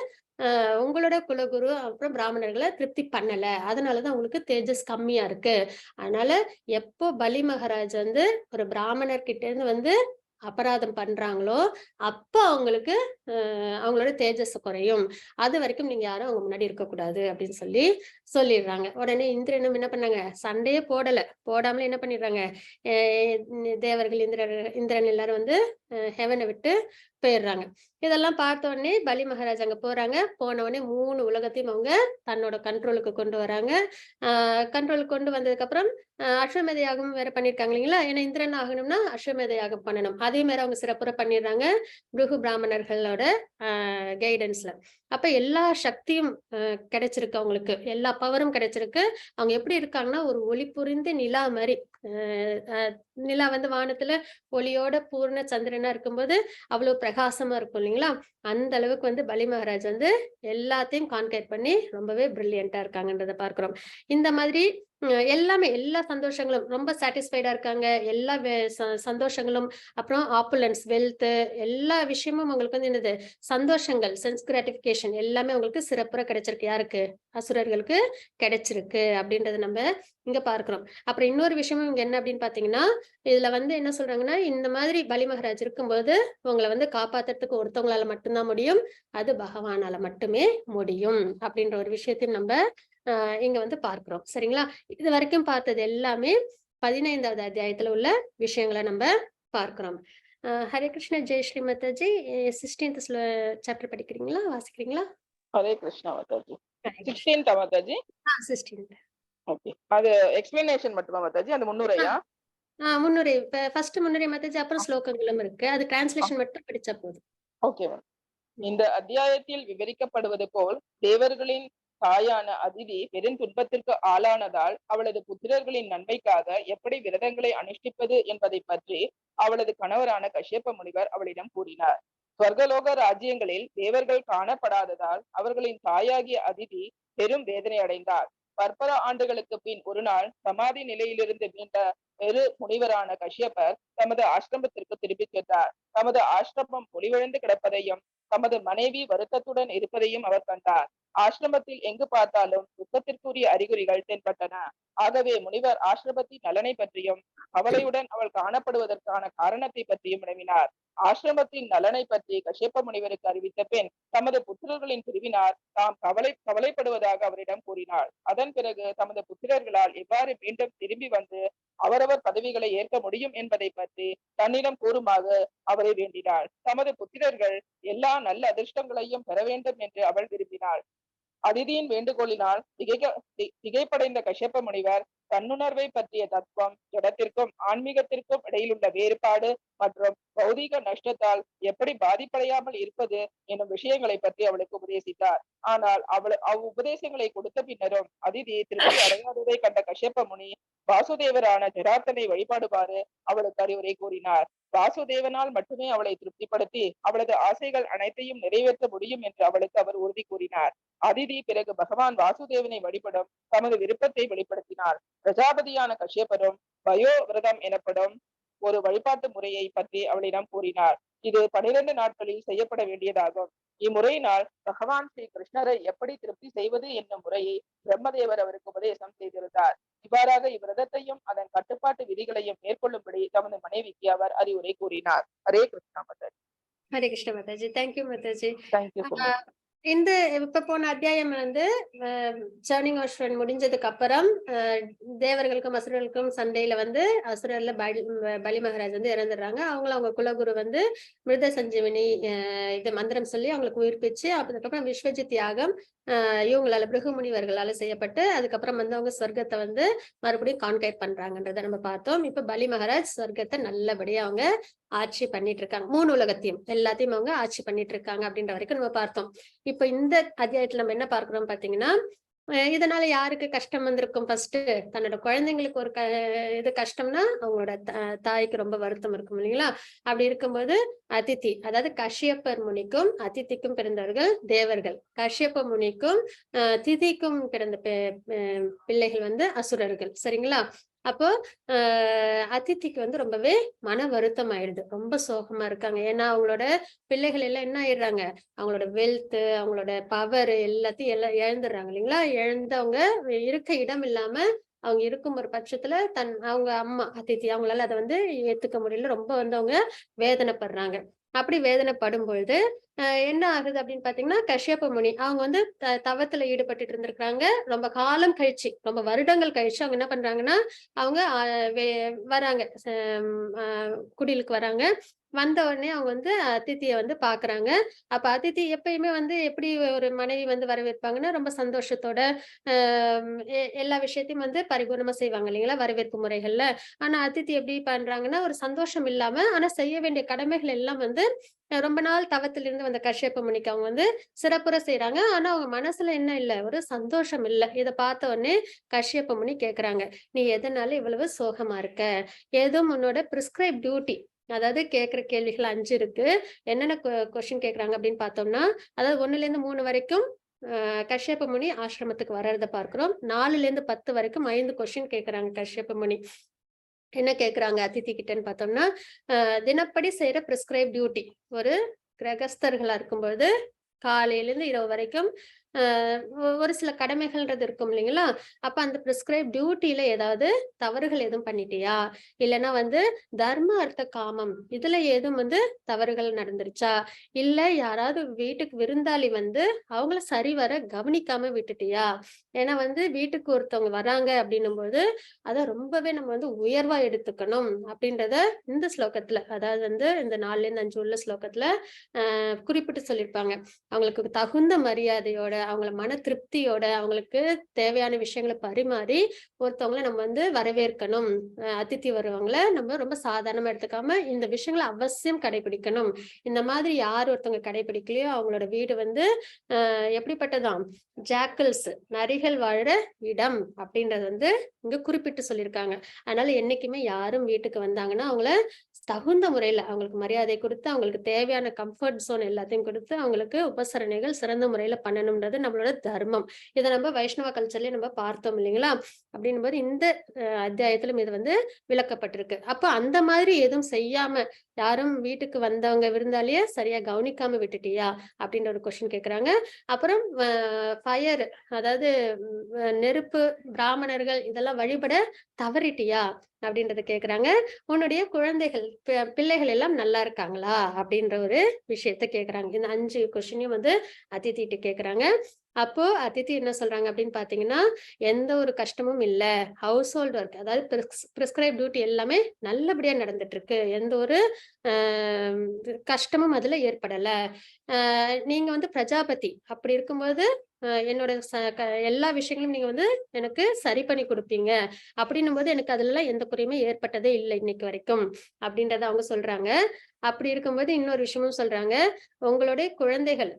உங்களோட குலகுரு அப்புறம் பிராமணர்களை திருப்தி பண்ணல, அதனாலதான் உங்களுக்கு தேஜஸ் கம்மியா இருக்கு. அதனால எப்போ பலி மகாராஜ் வந்து ஒரு பிராமணர் கிட்ட இருந்து வந்து அபராதம் பண்றாங்களோ, அப்ப அவங்களுக்கு அவங்களோட தேஜஸ் குறையும், அது வரைக்கும் நீங்க யாரும் அவங்க முன்னாடி இருக்கக்கூடாது அப்படின்னு சொல்லிடுறாங்க. உடனே இந்திரனும் என்ன பண்ணாங்க, சண்டையே போடாமலே என்ன பண்ணிடுறாங்க, தேவர்கள் இந்திரன் எல்லாரும் வந்து ஹெவனை விட்டு போயிடுறாங்க. இதெல்லாம் பார்த்த உடனே பலி மகாராஜ் அங்க போறாங்க. போன உடனே 3 உலகத்தையும் அவங்க தன்னோட கண்ட்ரோலுக்கு கொண்டு வராங்க. கண்ட்ரோலுக்கு கொண்டு வந்ததுக்கு அப்புறம் அஸ்வமேத யாகம் வேற பண்ணிருக்காங்க இல்லைங்களா. ஏன்னா இந்திரன் ஆகணும்னா அஸ்வமேத யாகம் பண்ணணும். அதே மாதிரி அவங்க சிறப்புற பண்ணிடுறாங்க பிருகு பிராமணர்களோட கைடன்ஸ்ல. அப்ப எல்லா சக்தியும் கிடைச்சிருக்கு, அவங்களுக்கு எல்லா பவரும் கிடைச்சிருக்கு. அவங்க எப்படி இருக்காங்கன்னா ஒரு ஒளி புரிந்து நிலா மாதிரி, நிலா வந்து வானத்துல ஒளியோட பூர்ண சந்திரனா இருக்கும்போது அவ்வளவு பிரகாசமா இருக்கும் இல்லைங்களா. அந்த அளவுக்கு வந்து பலி மகாராஜ் வந்து எல்லாத்தையும் கான்கேட் பண்ணி ரொம்பவே பிரில்லியண்டா இருக்காங்கன்றத பார்க்கிறோம். இந்த மாதிரி எல்லாமே எல்லா சந்தோஷங்களும் ரொம்ப சாட்டிஸ்ஃபைடா இருக்காங்க. எல்லா சந்தோஷங்களும், அப்புறம் ஆப்புலன்ஸ், வெல்த் எல்லா விஷயமும் உங்களுக்கு வந்து என்னது சந்தோஷங்கள், சென்ஸ் கிராட்டிஃபிகேஷன் எல்லாமே உங்களுக்கு சிறப்புற கிடைச்சிருக்கு. யாருக்கு? அசுரர்களுக்கு கிடைச்சிருக்கு அப்படின்றத நம்ம இங்க பார்க்கிறோம். அப்புறம் இன்னொரு விஷயமும் இங்க என்ன அப்படின்னு பாத்தீங்கன்னா, இதுல வந்து என்ன சொல்றாங்கன்னா, இந்த மாதிரி பலி மகாராஜ் இருக்கும்போது உங்களை வந்து காப்பாத்துறதுக்கு ஒருத்தவங்களால மட்டும்தான் முடியும். அது பகவானால மட்டுமே முடியும் அப்படின்ற ஒரு விஷயத்தையும் நம்ம இங்க வந்து பார்க்கிறோம். சரிங்களா? இது வரைக்கும் பார்த்தது எல்லாமே 15வது அத்தியாயத்துல உள்ள விஷயங்களை நம்ம பார்க்கிறோம். ஹரே கிருஷ்ண, ஜெய் ஸ்ரீ மாதாஜி. 16th சாப்டர் படிக்கிறீங்களா, வாசிக்கிறீங்களா? Hare Krishna Mataji. Hare Krishna. 16th Mataji. 16th. Okay. அது எக்ஸ்பிளனேஷன் மட்டுமா மாதாஜி? அது முன்னுரையா? முன்னுரை. ஃபர்ஸ்ட் முன்னுரை மாதாஜி, அப்புறம் ஸ்லோகங்களும் இருக்கு. அது டிரான்ஸ்லேஷன் மட்டும் படிச்சா போதும். Okay ma'am. இந்த அத்தியாயத்தில் விவரிக்கப்படுவது போல் தேவர்களின் தாயான அதிதி பெரும் துன்பத்திற்கு ஆளானதால் அவளது புத்திரர்களின் நன்மைக்காக எப்படி விரதங்களை அனுஷ்டிப்பது என்பதை பற்றி அவளது கணவரான கஷ்யப்ப முனிவர் அவளிடம் கூறினார். ஸ்வர்கலோக ராஜ்யங்களில் தேவர்கள் காணப்படாததால் அவர்களின் தாயாகிய அதிதி பெரும் வேதனை அடைந்தார். பற்பல ஆண்டுகளுக்கு பின் ஒரு நாள் சமாதி நிலையிலிருந்து மீண்ட பெரு முனிவரான கஷ்யப்பர் தமது ஆசிரமத்திற்கு திரும்பி சென்றார். தமது ஆசிரமம் பொலிவிழந்து கிடப்பதையும் தமது மனைவி வருத்தத்துடன் இருப்பதையும் அவர் கண்டார். ஆசிரமத்தில் எங்கு பார்த்தாலும் துக்கத்திற்குரிய அறிகுறிகள் தென்பட்டன. ஆகவே முனிவர் ஆசிரமத்தின் நலனை பற்றியும் கவலையுடன் அவள் காணப்படுவதற்கான காரணத்தை பற்றியும் வினவினார். ஆசிரமத்தின் நலனை பற்றி கஷ்யப்ப முனிவருக்கு அறிவித்த பின் தமது புத்திரர்களின் பிரிவினார் தாம் கவலைப்படுவதாக அவரிடம் கூறினார். அதன் பிறகு தமது புத்திரர்களால் எவ்வாறு மீண்டும் திரும்பி வந்து அவரவர் பதவிகளை ஏற்க முடியும் என்பதை பற்றி தன்னிடம் கூறுமாறு அவரை வேண்டினாள். தமது புத்திரர்கள் எல்லா நல்ல அதிர்ஷ்டங்களையும் பெற வேண்டும் என்று அவள் விரும்பினாள். அதிதியின் வேண்டுகோளினால் திகைப்படைந்த கஷ்யப்ப முனிவர் தன்னுணர்வை பற்றிய தத்துவம், ஜடத்திற்கும் ஆன்மீகத்திற்கும் இடையிலுள்ள வேறுபாடு மற்றும் பௌதீக நஷ்டத்தால் எப்படி பாதிப்படையாமல் இருப்பது எனும் விஷயங்களை பற்றி அவளுக்கு உபதேசித்தார். ஆனால் உபதேசங்களை கொடுத்த பின்னரும் அதிதி திருப்தி அடையாததை கண்ட கஷ்யப்ப முனி வாசுதேவரான ஜடார்த்தனை வழிபாடுமாறு அவளுக்கு அறிவுரை கூறினார். வாசுதேவனால் மட்டுமே அவளை திருப்திப்படுத்தி அவளது ஆசைகள் அனைத்தையும் நிறைவேற்ற முடியும் என்று அவளுக்கு அவர் உறுதி கூறினார். அதிதி பிறகு பகவான் வாசுதேவனை வழிபடும் தமது விருப்பத்தை வெளிப்படுத்தினார். பிரஜாபதியான கஷ்யப்பரும் பயோ விரதம் எனப்படும் ஒரு வழிபாட்டு முறையை பற்றி அவளிடம் கூறினார். இது 12 நாட்களில் செய்யப்பட வேண்டியதாகும். இம்முறையினால் பகவான் ஸ்ரீ கிருஷ்ணரை எப்படி திருப்தி செய்வது என்னும் முறையை பிரம்மதேவர் அவருக்கு உபதேசம் செய்திருந்தார். இவ்வாறாக இவ்விரதத்தையும் அதன் கட்டுப்பாட்டு விதிகளையும் மேற்கொள்ளும்படி தமது மனைவிக்கு அவர் அறிவுரை கூறினார். Hare Krishna Mataji. Hare Krishna Mataji. Thank you Mataji. Thank you so much. இந்த இப்ப போன அத்தியாயம் வந்து சர்னிங் ஆஃப் முடிஞ்சதுக்கு அப்புறம் தேவர்களுக்கும் அசுரர்களுக்கும் சண்டையில வந்து அசுரர்ல பலி மகாராஜ் வந்து இறந்துடுறாங்க. அவங்க குலகுரு வந்து மிருத சஞ்சீவனி இது மந்திரம் சொல்லி அவங்களுக்கு உயிர்ப்பிச்சு, அதுக்கப்புறம் விஸ்வஜித் யாகம் இவங்களால பிருகு முனிவர்களால செய்யப்பட்டு, அதுக்கப்புறம் வந்து அவங்க சொர்க்கத்தை வந்து மறுபடியும் கான்கேட் பண்றாங்கன்றத நம்ம பார்த்தோம். இப்ப பலி மகாராஜ் சொர்க்கத்தை நல்லபடியா அவங்க ஆட்சி பண்ணிட்டு இருக்காங்க. 3 உலகத்தையும் எல்லாத்தையும் அவங்க ஆட்சி பண்ணிட்டு இருக்காங்க அப்படின்ற வரைக்கும் நம்ம பார்த்தோம். இப்ப இந்த அத்தியாயத்துல நம்ம என்ன பார்க்கிறோம் பாத்தீங்கன்னா, இதனால யாருக்கு கஷ்டம் வந்திருக்கும்? ஃபர்ஸ்ட் தன்னோட குழந்தைங்களுக்கு ஒரு இது கஷ்டம்னா அவங்களோட தாய்க்கு ரொம்ப வருத்தம் இருக்கும் இல்லைங்களா? அப்படி இருக்கும்போது அதிதி, அதாவது கஷ்யப்பர் முனிக்கும் அதிதிக்கும் பிறந்தவர்கள் தேவர்கள், கஷ்யப்ப முனிக்கும் திதிக்கும் பிறந்த பிள்ளைகள் வந்து அசுரர்கள். சரிங்களா? அப்போ அதிதிக்கு வந்து ரொம்பவே மன வருத்தம் ஆயிடுது, ரொம்ப சோகமா இருக்காங்க. ஏன்னா அவங்களோட பிள்ளைகள் எல்லாம் என்ன ஆயிடுறாங்க, அவங்களோட வெல்த், அவங்களோட பவர் எல்லாத்தையும் எல்லாம் இழந்துடுறாங்க இல்லைங்களா? இழந்தவங்க இருக்க இடம் இல்லாம அவங்க இருக்கும் ஒரு பட்சத்துல அவங்க அம்மா அதிதி அவங்களால அதை வந்து ஏத்துக்க முடியல, ரொம்ப வந்து அவங்க வேதனைப்படுறாங்க. அப்படி வேதனைப்படும் பொழுது என்ன ஆகுது அப்படின்னு பாத்தீங்கன்னா, கஷ்யப்ப முனி அவங்க வந்து தவத்துல ஈடுபட்டு இருந்திருக்காங்க. ரொம்ப காலம் கழிச்சு, ரொம்ப வருடங்கள் கழிச்சு அவங்க என்ன பண்றாங்கன்னா, அவங்க வராங்க, குடிலுக்கு வராங்க. வந்த உடனே அவங்க வந்து அதித்திய வந்து பாக்குறாங்க. அப்ப அதித்தி எப்பயுமே வந்து எப்படி ஒரு மனைவி வந்து வரவேற்பாங்கன்னா, ரொம்ப சந்தோஷத்தோட எல்லா விஷயத்தையும் வந்து பரிபூர்ணமா செய்வாங்க இல்லைங்களா, வரவேற்பு முறைகள்ல. ஆனா அதித்தி எப்படி பண்றாங்கன்னா, ஒரு சந்தோஷம் இல்லாம, ஆனா செய்ய வேண்டிய கடமைகள் எல்லாம் வந்து ரொம்ப நாள் தவத்திலிருந்து வந்த கஷ்யப்ப முனிக்கு அவங்க வந்து சிறப்புற செய்யறாங்க. ஆனா அவங்க மனசுல என்ன இல்ல, ஒரு சந்தோஷம் இல்ல. இத பார்த்த உடனே கஷ்யப்ப முனி கேக்குறாங்க, நீ எதனால இவ்வளவு சோகமா இருக்க? ஏதும் உன்னோட பிரிஸ்கிரைப் டியூட்டி, அதாவது கேக்குற கேள்விகள் 5 இருக்கு. என்னென்ன கொஸ்டின் கேக்குறாங்க அப்படின்னு பார்த்தோம்னா, அதாவது 1ல இருந்து 3 வரைக்கும் கஷ்யப முனி ஆசிரமத்துக்கு வர்றத பார்க்கிறோம். 4ல இருந்து 10 வரைக்கும் 5 கொஸ்டின் கேக்குறாங்க கஷ்யப முனி. என்ன கேக்குறாங்க அதித்தி கிட்டன்னு பார்த்தோம்னா, தினப்படி செய்யற பிரிஸ்கிரைப் டியூட்டி. ஒரு கிரகஸ்தர்களா இருக்கும்போது காலையில இருந்து இரவு வரைக்கும் ஒரு சில கடமைகள்ன்றது இருக்கும் இல்லைங்களா? அப்ப அந்த பிரிஸ்கிரைப் டியூட்டில ஏதாவது தவறுகள் எதுவும் பண்ணிட்டியா? இல்லைன்னா தர்ம அர்த்த காமம் இதுல ஏதும் தவறுகள் நடந்துருச்சா? இல்ல யாராவது வீட்டுக்கு விருந்தாளி அவங்கள சரிவர கவனிக்காம விட்டுட்டியா? ஏன்னா வீட்டுக்கு ஒருத்தவங்க வராங்க அப்படின்னும் போது அதை ரொம்பவே நம்ம உயர்வா எடுத்துக்கணும் அப்படின்றத இந்த ஸ்லோகத்துல, அதாவது இந்த 4ல இருந்து 5 உள்ள ஸ்லோகத்துல குறிப்பிட்டு சொல்லியிருப்பாங்க. அவங்களுக்கு தகுந்த மரியாதையோட, அவங்கள மன திருப்தியோட, அவங்களுக்கு தேவையான விஷயங்களை பரிமாறி ஒருத்தவங்களை நம்ம வரவேற்கணும். அதித்தி வருவாங்கள நம்ம ரொம்ப சாதாரணமா எடுத்துக்காம இந்த விஷயங்களை அவசியம் கடைபிடிக்கணும். இந்த மாதிரி யார் ஒருத்தவங்க கடைபிடிக்கலையோ அவங்களோட வீடு எப்படிப்பட்டதாம்? ஜாக்கல்ஸ், நரிகள் வாழற இடம் அப்படின்றது இங்க குறிப்பிட்டு சொல்லியிருக்காங்க. அதனால என்னைக்குமே யாரும் வீட்டுக்கு வந்தாங்கன்னா அவங்கள தகுந்த முறையில அவங்களுக்கு மரியாதை கொடுத்து, அவங்களுக்கு தேவையான கம்ஃபர்ட் ஜோன் எல்லாத்தையும் கொடுத்து, அவங்களுக்கு உபசரணைகள் சிறந்த முறையில பண்ணணும்ன்றது நம்மளோட தர்மம். இதை நம்ம வைஷ்ணவ கல்ச்சர்லயே நம்ம பார்த்தோம் இல்லைங்களா? அப்படின்னும் போது இந்த அத்தியாயத்திலும் இது விளக்கப்பட்டிருக்கு. அப்ப அந்த மாதிரி எதுவும் செய்யாம யாரும் வீட்டுக்கு வந்தவங்க விருந்தாலேயே சரியா கவனிக்காம விட்டுட்டியா அப்படின்ற ஒரு கொஸ்டின் கேக்குறாங்க. அப்புறம் ஃபயர், அதாவது நெருப்பு, பிராமணர்கள் இதெல்லாம் வழிபட தவறிட்டியா அப்படின்றத கேக்குறாங்க. உன்னுடைய குழந்தைகள், பிள்ளைகள் எல்லாம் நல்லா இருக்காங்களா அப்படின்ற ஒரு விஷயத்த கேக்குறாங்க. இந்த 5 கொஸ்டினையும் அதித்திட்டு கேக்குறாங்க. அப்போ அதித்தி என்ன சொல்றாங்க அப்படின்னு பாத்தீங்கன்னா, எந்த ஒரு கஷ்டமும் இல்ல, ஹவுஸ் ஹோல்ட் ஒர்க், அதாவது பிரிஸ்கிரைப் டியூட்டி எல்லாமே நல்லபடியா நடந்துட்டு இருக்கு, எந்த ஒரு கஷ்டமும் அதுல ஏற்படல. நீங்க பிரஜாபதி, அப்படி இருக்கும்போது என்னோட எல்லா விஷயங்களும் நீங்க எனக்கு சரி பண்ணி கொடுப்பீங்க அப்படின்னும் போது எனக்கு அதுல எந்த குறையுமே ஏற்பட்டதே இல்லை இன்னைக்கு வரைக்கும் அப்படின்றத அவங்க சொல்றாங்க. அப்படி இருக்கும்போது இன்னொரு விஷயமும் சொல்றாங்க, உங்களுடைய குழந்தைகள்,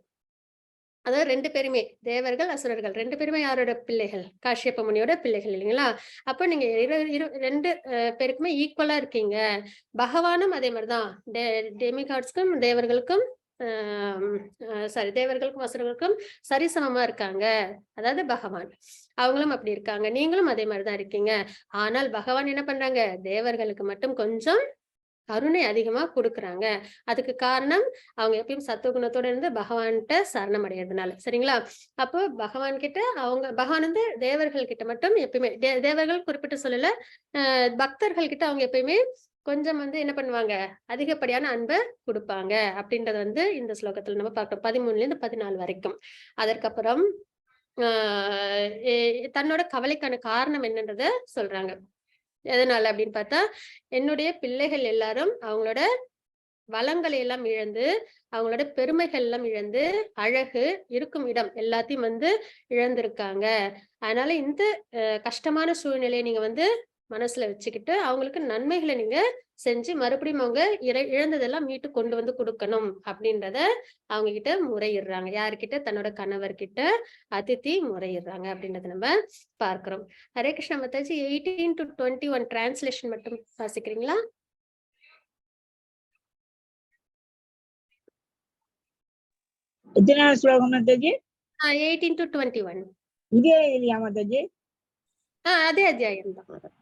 அதாவது 2 பேருமே தேவர்கள், அசுரர்கள் 2 பேருமே யாரோட பிள்ளைகள்? காஷ்யப முனியோட பிள்ளைகள் இல்லைங்களா? அப்ப நீங்க 2 பேருக்குமே ஈக்குவலா இருக்கீங்க. பகவானும் அதே மாதிரிதான் டெமிகாட்ஸ்க்கும் தேவர்களுக்கும் தேவர்களுக்கும் அசுரர்களுக்கும் சரிசமமா இருக்காங்க. அதாவது பகவான் அவங்களும் அப்படி இருக்காங்க, நீங்களும் அதே மாதிரிதான் இருக்கீங்க. ஆனால் பகவான் என்ன பண்றாங்க? தேவர்களுக்கு மட்டும் கொஞ்சம் கருணை அதிகமா கொடுக்குறாங்க. அதுக்கு காரணம் அவங்க எப்பயும் சத்துவகுணத்தோட இருந்து பகவான்கிட்ட சரணம் அடைகிறதுனால. சரிங்களா? அப்போ பகவான் கிட்ட பகவான் தேவர்கள் கிட்ட மட்டும் எப்பயுமே தேவர்கள் குறிப்பிட்டு சொல்லல, பக்தர்கள் கிட்ட அவங்க எப்பயுமே கொஞ்சம் என்ன பண்ணுவாங்க? அதிகப்படியான அன்பை கொடுப்பாங்க அப்படின்றத இந்த ஸ்லோகத்துல நம்ம பார்க்கிறோம். 13ல இருந்து 14 வரைக்கும். அதற்கப்புறம் தன்னோட கவலைக்கான காரணம் என்னன்றத சொல்றாங்க. எதனால அப்படின்னு பார்த்தா, என்னுடைய பிள்ளைகள் எல்லாரும் அவங்களோட வளங்களை எல்லாம் இழந்து, அவங்களோட பெருமைகள் எல்லாம் இழந்து, அழகு, இருக்கும் இடம் எல்லாத்தையும் இழந்திருக்காங்க. அதனால இந்த கஷ்டமான சூழ்நிலையை நீங்க மனசுல வச்சுக்கிட்டு அவங்களுக்கு நன்மைகளை நீங்க செஞ்சு மறுபடியும் அவங்க இழந்ததெல்லாம் மீட்டு கொண்டு கொடுக்கணும் அப்படின்றத அவங்க கிட்ட முறையிடுறாங்க. யாருக்கிட்ட? தன்னோட கணவர்கிட்ட அதித்தி முறையிடுறாங்க அப்படின்றத நம்ம பார்க்கிறோம். ஹரே கிருஷ்ண மாதாஜி. 18 to 21 டிரான்ஸ்லேஷன் மட்டும் வாசிக்கிறீங்களா? எத்தனை ஸ்லோகம் மாதாஜி? 18 to 21. இதே இல்லையா மாதாஜி? அதே அத்தியாயம் தான்.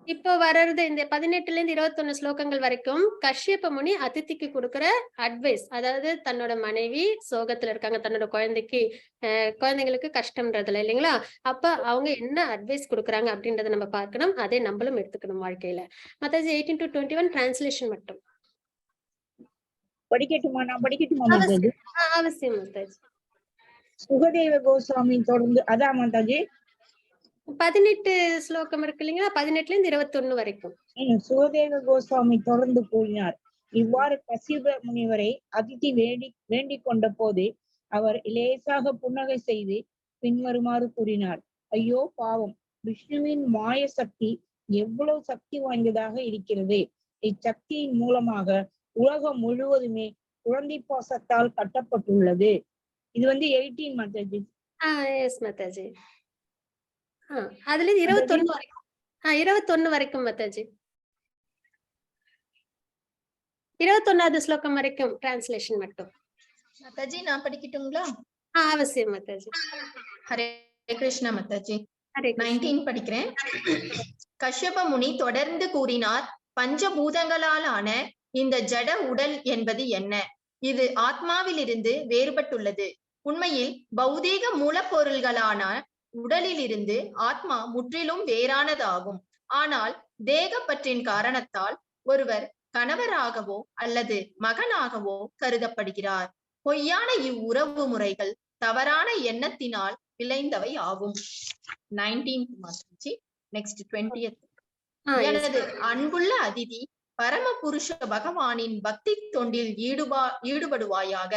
இப்போ வர்றது இந்த 18ல இருந்து 21 ஸ்லோகங்கள் வரைக்கும் கஷ்யப முனி அதித்திக்கு கொடுக்குற அட்வைஸ், அதாவது தன்னோட மனைவி சோகத்துல இருக்காங்க, தன்னோட குழந்தைங்களுக்கு கஷ்டம்ன்றதுல இல்லைங்களா? அப்ப அவங்க என்ன அட்வைஸ் கொடுக்குறாங்க அப்படின்றத நம்ம பார்க்கணும். அதே நம்மளும் எடுத்துக்கணும் வாழ்க்கையில. மாதாஜி 18 to 21 டிரான்ஸ்லேஷன் மட்டும் படிக்கட்டுமா? நான் படிக்கட்டுமா மாதாஜி? அவசியம் மாதாஜி. சுகதேவ கோஸ்வாமி தொடர்ந்து அதான் மாதாஜி 18 ஸ்லோகம் இருக்கு இல்லைங்களா? 18ல இருந்து 21 வரைக்கும். சுகதேவ கோஸ்வாமி தொடர்ந்து கூறினார், இவ்வாறு கஷ்யப முனிவரை அதித்தி வேண்டிக் கொண்ட போது அவர் லேசாக புன்னகை செய்து பின்வருமாறு கூறினார். ஐயோ பாவம், விஷ்ணுவின் மாய சக்தி எவ்வளவு சக்தி வாய்ந்ததாக இருக்கிறது. இச்சக்தியின் மூலமாக உலகம் முழுவதுமே குழந்தை பாசத்தால் கட்டப்பட்டுள்ளது. இது 18 மாதாஜி. எஸ் மாதாஜி. அதுல 21 வரைக்கும். 21 வரைக்கும் மாதாஜி. 21வது ஸ்லோகம் வரைக்கும் டிரான்ஸ்லேஷன் மட்டும். மாதாஜி நான் படிக்கட்டுங்களா? அவசியம் மாதாஜி. ஹரே கிருஷ்ணா மாதாஜி. ஹரே கிருஷ்ணா. 19 படிக்கிறேன். கஷ்யப முனி தொடர்ந்து கூறினார், பஞ்சபூதங்களாலான இந்த ஜட உடல் என்பது என்ன? இது ஆத்மாவிலிருந்து வேறுபட்டுள்ளது. உண்மையில் பௌதீக மூலப்பொருள்களான உடலில் இருந்து ஆத்மா முற்றிலும் வேறானதாகும். ஆனால் தேகப்பற்றின் காரணத்தால் ஒருவர் கணவராகவோ அல்லது மகனாகவோ கருதப்படுகிறார். பொய்யான இவ்வுறவு முறைகள் தவறான எண்ணத்தினால் விளைந்தவை ஆகும். 19th மாதாஜி. Next 20th. எனது அன்புள்ள அதிதி, பரம புருஷ பகவானின் பக்தி தொண்டில் ஈடுபடுவாயாக.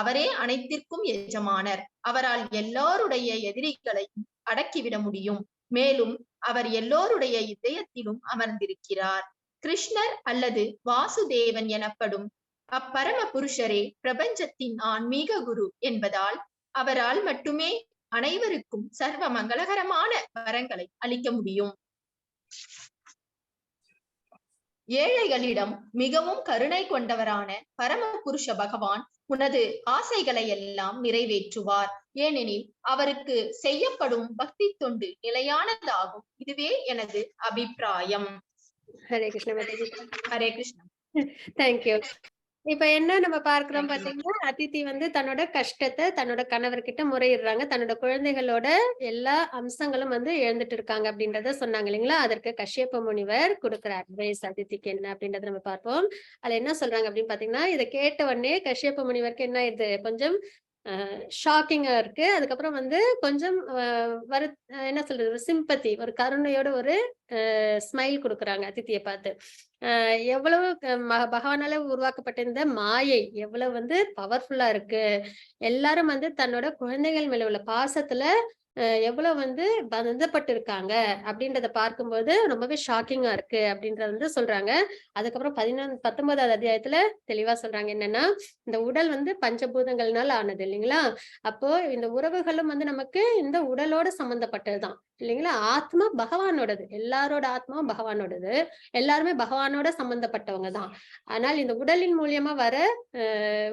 அவரே அனைத்திற்கும் எஜமானர். அவரால் எல்லோருடைய எதிரிகளை அடக்கிவிட முடியும். மேலும் அவர் எல்லோருடைய இதயத்திலும் அமர்ந்திருக்கிறார். கிருஷ்ணர் அல்லது வாசுதேவன் எனப்படும் அப்பரம புருஷரே பிரபஞ்சத்தின் ஆன்மீக குரு என்பதால் அவரால் மட்டுமே அனைவருக்கும் சர்வ மங்களகரமான வரங்களை அளிக்க முடியும். ஏழைகளிடம் மிகவும் கருணை கொண்டவரான பரம புருஷ பகவான் உனது ஆசைகளை எல்லாம் நிறைவேற்றுவார். ஏனெனில் அவருக்கு செய்யப்படும் பக்தி தொண்டு நிலையானதாகும். இதுவே எனது அபிப்பிராயம். ஹரே கிருஷ்ண மாதாஜி. ஹரே கிருஷ்ணா. தேங்க்யூ. இப்ப என்ன நம்ம பார்க்கிறோம் பாத்தீங்கன்னா, அதித்தி வந்து தன்னோட கஷ்டத்தை தன்னோட கணவர்கிட்ட முறையிடுறாங்க. தன்னோட குழந்தைகளோட எல்லா அம்சங்களும் வந்து இழந்துட்டு இருக்காங்க அப்படின்றத சொன்னாங்க இல்லைங்களா? அதற்கு கஷ்யப முனிவர் கொடுக்குற அட்வைஸ் அதித்திக்கு என்ன அப்படின்றத நம்ம பார்ப்போம். அதுல என்ன சொல்றாங்க அப்படின்னு பாத்தீங்கன்னா, இதை கேட்ட உடனே கஷ்யப முனிவருக்கு என்ன இது கொஞ்சம் ஷாக்கிங்கா இருக்கு. அதுக்கப்புறம் வந்து கொஞ்சம் என்ன சொல்றது, ஒரு சிம்பத்தி, ஒரு கருணையோட ஒரு ஸ்மைல் கொடுக்குறாங்க அதித்தியை பார்த்து. எவ்வளவு பகவானால உருவாக்கப்பட்ட இந்த மாயை எவ்வளவு வந்து பவர்ஃபுல்லா இருக்கு. எல்லாரும் வந்து தன்னோட குழந்தைகள் மேல உள்ள பாசத்துல எவ்வளவு வந்து பந்தப்பட்டு இருக்காங்க அப்படின்றத பார்க்கும்போது ரொம்பவே ஷாக்கிங்கா இருக்கு அப்படின்றத வந்து சொல்றாங்க. அதுக்கப்புறம் 19வது அத்தியாயத்துல தெளிவா சொல்றாங்க என்னன்னா, இந்த உடல் வந்து பஞ்சபூதங்கள்னால ஆனது இல்லைங்களா? அப்போ இந்த உறவுகளும் வந்து நமக்கு இந்த உடலோட சம்பந்தப்பட்டதுதான் இல்லைங்களா? ஆத்மா பகவானோடது, எல்லாரோட ஆத்மாவும் பகவானோடது, எல்லாருமே பகவானோட சம்பந்தப்பட்டவங்க தான். ஆனால் இந்த உடலின் மூலியமா வர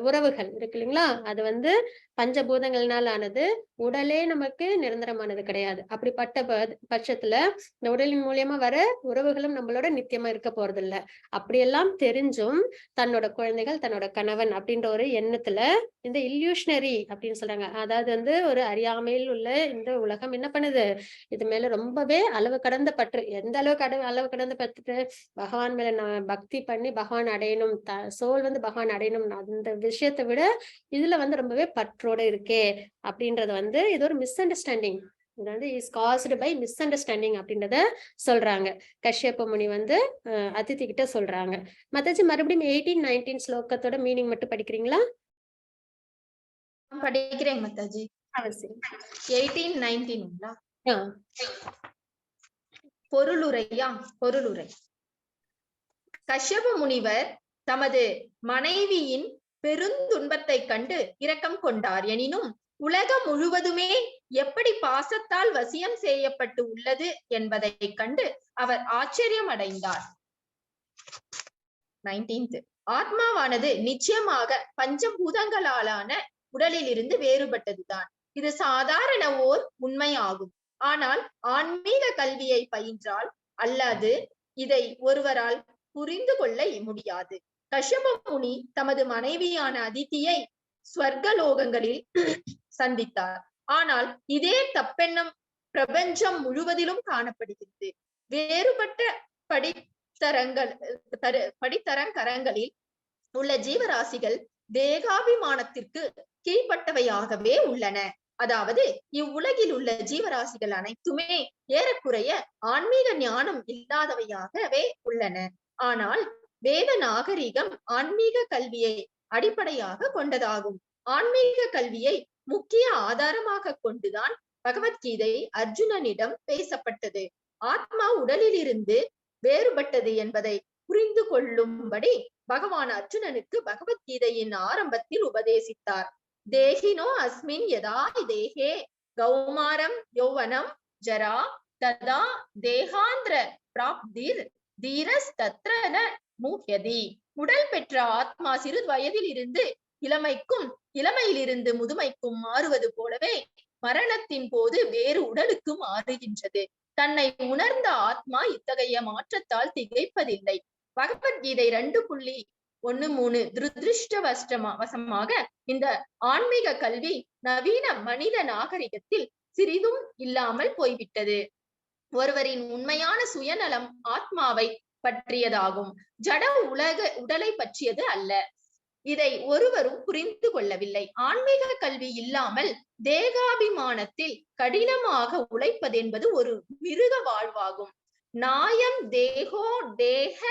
உறவுகள் இருக்கு இல்லைங்களா, அது வந்து பஞ்சபூதங்கள்னால ஆனது. உடலே நமக்கு நிரந்தரமானது கிடையாது. அப்படிப்பட்ட பட்சத்துல இந்த உடலின் மூலியமா வர உறவுகளும் நம்மளோட நித்தியமா இருக்க போறது இல்ல. அப்படியெல்லாம் தெரிஞ்சும் தன்னோட குழந்தைகள், தன்னோட கணவன் அப்படின்ற ஒரு எண்ணத்துல இந்த இல்யூஷனரி அப்படின்னு சொல்றாங்க. அதாவது வந்து ஒரு அறியாமையில் உள்ள இந்த உலகம் என்ன பண்ணுது, இது மேல ரொம்பவே அளவு கடந்த பற்று. எந்த அளவு கடந்த பற்று, பகவான் மேல நான் பக்தி பண்ணி பகவான் அடையணும், சோல் வந்து பகவான் அடையணும், அந்த விஷயத்தை விட இதுல வந்து ரொம்பவே பற்றோட இருக்கே அப்படின்றது வந்து இது ஒரு மிஸ் அண்டர்ஸ்டாண்டிங். இது வந்து is caused by misunderstanding அப்படின்றத சொல்றாங்க. கஷ்யப முனி வந்து அதித்தி கிட்ட சொல்றாங்க. மாதாஜி மறுபடியும் 18, 19 ஸ்லோகத்தோட மீனிங் மட்டும் படிக்கிறீங்களா? படிக்கிறேன் மாதாஜி. அவசியம். 18, 19 ஆ. பொருளுரை. கஷ்யப முனிவர் தமது மனைவியின் பெருந்துன்பத்தை கண்டு இரக்கம் கொண்டார். எனினும் உலகம் முழுவதுமே எப்படி பாசத்தால் வசியம் செய்யப்பட்டு உள்ளது என்பதை கண்டு அவர் ஆச்சரியம் அடைந்தார். 19th. ஆத்மாவானது நிச்சயமாக பஞ்சபூதங்களாலான உடலில் இருந்து வேறுபட்டதுதான். இது சாதாரண ஓர் உண்மையாகும். ஆனால் ஆன்மீக கல்வியை பயின்றால் அல்லது இதை ஒருவரால் புரிந்து கொள்ள முடியாது. கஷ்யப முனி தமது மனைவியான அதித்தியை ஸ்வர்கலோகங்களில் சந்தித்தார். ஆனால் இதே தப்பெண்ணம் பிரபஞ்சம் முழுவதிலும் காணப்படுகிறது. வேறுபட்ட படித்தரங்கரங்களில் உள்ள ஜீவராசிகள் தேகாபிமானத்திற்கு கீழ்பட்டவையாகவே உள்ளன. அதாவது இவ்வுலகில் உள்ள ஜீவராசிகள் அனைத்துமே ஏறக்குறைய ஆன்மீக ஞானம் இல்லாதவையாகவே உள்ளன. ஆனால் வேத நாகரிகம் ஆன்மீக கல்வியை அடிப்படையாக கொண்டதாகும். ஆன்மீக கல்வியை முக்கிய ஆதாரமாக கொண்டுதான் பகவத்கீதை அர்ஜுனனிடம் பேசப்பட்டது. ஆத்மா உடலில் இருந்து வேறுபட்டது என்பதை புரிந்து கொள்ளும்படி பகவான் அர்ஜுனனுக்கு பகவத்கீதையின் ஆரம்பத்தில் உபதேசித்தார். தேகினோ அஸ்மின் யதா தேகே கௌமாரம் யௌவனம் ஜரா ததா தேகாந்திர பிராப்திர் தீரஸ் தத்ர ந முஹ்யதி. உடல் பெற்ற ஆத்மா சிறு வயதில் இருந்து இளமைக்கும் இளமையிலிருந்து முதுமைக்கும் மாறுவது போலவே மரணத்தின் போது வேறு உடலுக்கு மாறுகின்றது. தன்னை உணர்ந்த ஆத்மா இத்தகைய மாற்றத்தால் திகைப்பதில்லை. பகவத்கீதை 2.13 துரதிருஷ்டவசமாக இந்த ஆன்மீக கல்வி நவீன மனித நாகரிகத்தில் சிறிதும் இல்லாமல் போய்விட்டது. ஒருவரின் உண்மையான சுயநலம் ஆத்மாவை பற்றியதாகும், ஜட உடலை பற்றியது அல்ல. இதை ஒருவரும் புரிந்து கொள்ளவில்லை. ஆன்மீக கல்வி இல்லாமல் தேகாபிமானத்தில் கடினமாக உழைப்பதென்பது ஒரு மிருக வாழ்வாகும். நாயம் தேகோ தேக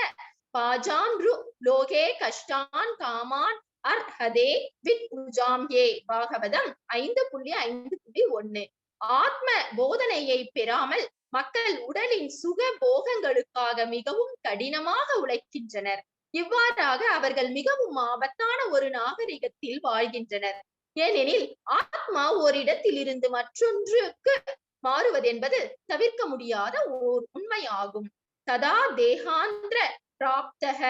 பாஜாம்ரு லோகே கஷ்டான் காமான் அர்ஹதே வித் உஜாம் ஏ. பாகவதம் 5.5.1. ஆத்ம போதனையை பெறாமல் மக்கள் உடலின் சுக போகங்களுக்காக மிகவும் கடினமாக உழைக்கின்றனர். இவ்வாறாக அவர்கள் மிகவும் ஆபத்தான ஒரு நாகரிகத்தில் வாழ்கின்றனர். ஏனெனில் ஆத்மா ஓரிடத்தில் இருந்து மற்றொன்றுக்கு மாறுவதென்பது தவிர்க்க முடியாத ஓர் உண்மையாகும். ததா தேகாந்திர பிராப்தக.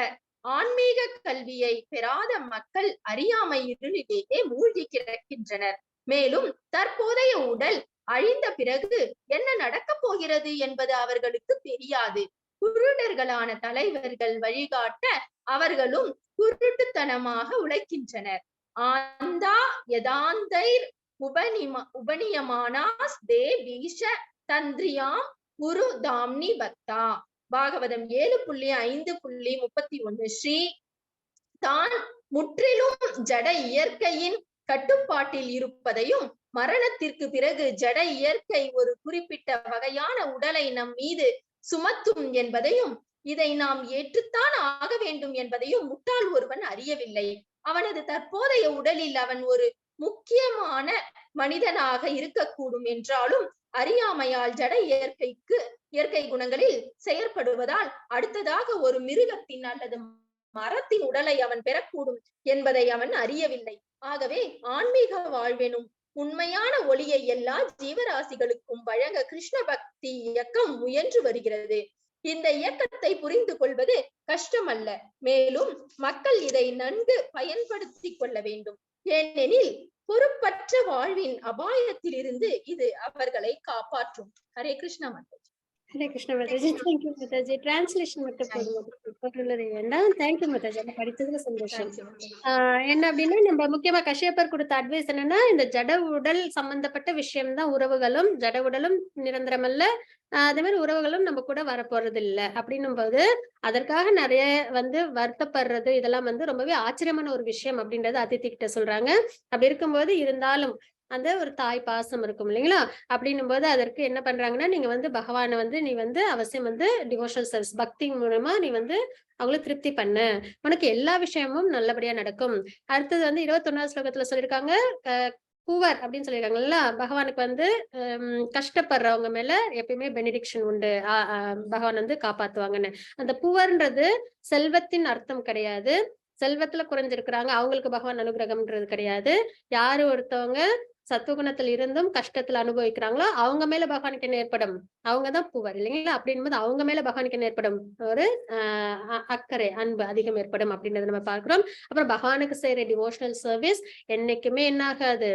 ஆன்மீக கல்வியை பெறாத மக்கள் அறியாமை இருளிலேயே மூழ்கி கிடக்கின்றனர். மேலும் தற்போதைய உடல் அழிந்த பிறகு என்ன நடக்கப் போகிறது என்பது அவர்களுக்கு தெரியாது. குருடர்களான தலைவர்கள் வழிகாட்ட அவர்களும் குருட்டுத்தனமாக உழைக்கின்றனர். ஆந்தா யதாந்தைர் உபனியமானாஸ் தே வீஷ தந்திரியாம் குரு தாம்னி பக்தா. பாகவதம் 7.5.31. ஸ்ரீ தான் முற்றிலும் ஜட இயற்கையின் கட்டுப்பாட்டில் இருப்பதையும் மரணத்திற்கு பிறகு ஜட இயற்கை ஒரு குறிப்பிட்ட வகையான உடலை நம் மீது சுமத்தும் என்பதையும் இதை நாம் ஏற்றுத்தான் ஆக வேண்டும் என்பதையும் முட்டாள் ஒருவன் அறியவில்லை. அவனது தற்போதைய உடலில் அவன் ஒரு முக்கியமான மனிதனாக இருக்கக்கூடும் என்றாலும் அறியாமையால் ஜட இயற்கை குணங்களில் செயற்படுவதால் அடுத்ததாக ஒரு மிருகத்தின் அல்லது மரத்தின் உடலை அவன் பெறக்கூடும் என்பதை அவன் அறியவில்லை. ஆகவே ஆன்மீக வாழ்வெனும் உண்மையான ஒளியை எல்லா ஜீவராசிகளுக்கும் வழங்க கிருஷ்ண பக்தி இயக்கம் முயன்று வருகிறது. இந்த இயக்கத்தை புரிந்து கொள்வது கஷ்டமல்ல. மேலும் மக்கள் இதை நன்கு பயன்படுத்திக் கொள்ள வேண்டும். ஏனெனில் பொறுப்பற்ற வாழ்வின் அபாயத்தில் இருந்து இது அவர்களை காப்பாற்றும். ஹரே கிருஷ்ண மாதாஜி. ஹரே கிருஷ்ண மாதாஜி. தேங்க்யூ மாதாஜி. டிரான்ஸ்லேஷன் மட்டும் போடுவது வேண்டாம். தேங்க்யூ மாதாஜி. படித்ததுல சந்தோஷம். என்ன அப்படின்னா, நம்ம முக்கியமா கஷ்யப்பர் கொடுத்த அட்வைஸ் என்னன்னா, இந்த ஜட உடல் சம்பந்தப்பட்ட விஷயம் தான் உறவுகளும். ஜட உடலும் நிரந்தரமல்ல, அதே மாதிரி உறவுகளும் நம்ம கூட வரப்போறது இல்லை அப்படின்னும் போது அதற்காக நிறைய வருத்தப்படுறது இதெல்லாம் ரொம்பவே ஆச்சரியமான ஒரு விஷயம் அப்படின்றது அதித்தி கிட்ட சொல்றாங்க. அப்படி இருக்கும்போது இருந்தாலும் அந்த ஒரு தாய் பாசம் இருக்கும் இல்லைங்களா? அப்படின்னும் போது அதற்கு என்ன பண்றாங்கன்னா, நீங்க பகவானை நீ அவசியம் டிவோஷனல் சர்வீஸ் பக்தி மூலமா நீ அவங்களை திருப்தி பண்ணு, உனக்கு எல்லா விஷயமும் நல்லபடியா நடக்கும். அடுத்தது 21வது ஸ்லோகத்துல சொல்லியிருக்காங்க, பூவர் அப்படின்னு சொல்லியிருக்காங்கல்ல, பகவானுக்கு கஷ்டப்படுறவங்க மேல எப்பயுமே பெனிடிக்ஷன் உண்டு, பகவான் காப்பாத்துவாங்கன்னு. அந்த பூவர்ன்றது செல்வத்தின் அர்த்தம் கிடையாது. செல்வத்துல குறைஞ்சிருக்கிறாங்க அவங்களுக்கு பகவான் அனுகிரகம்ன்றது கிடையாது. யாரு ஒருத்தவங்க சத்துவகுணத்துல இருந்தும் கஷ்டத்துல அனுபவிக்கிறாங்களோ அவங்க மேல பகவானுக்கு என்ன ஏற்படும்? அவங்கதான் பூவர் இல்லைங்களா? அப்படின்போது அவங்க மேல பகவானுக்கு என்ன ஏற்படும்? ஒரு அக்கறை அன்பு அதிகம் ஏற்படும் அப்படின்றத நம்ம பார்க்கிறோம். அப்புறம் பகவானுக்கு செய்யற டிவோஷனல் சர்வீஸ் என்னைக்குமே என்ன ஆகாது,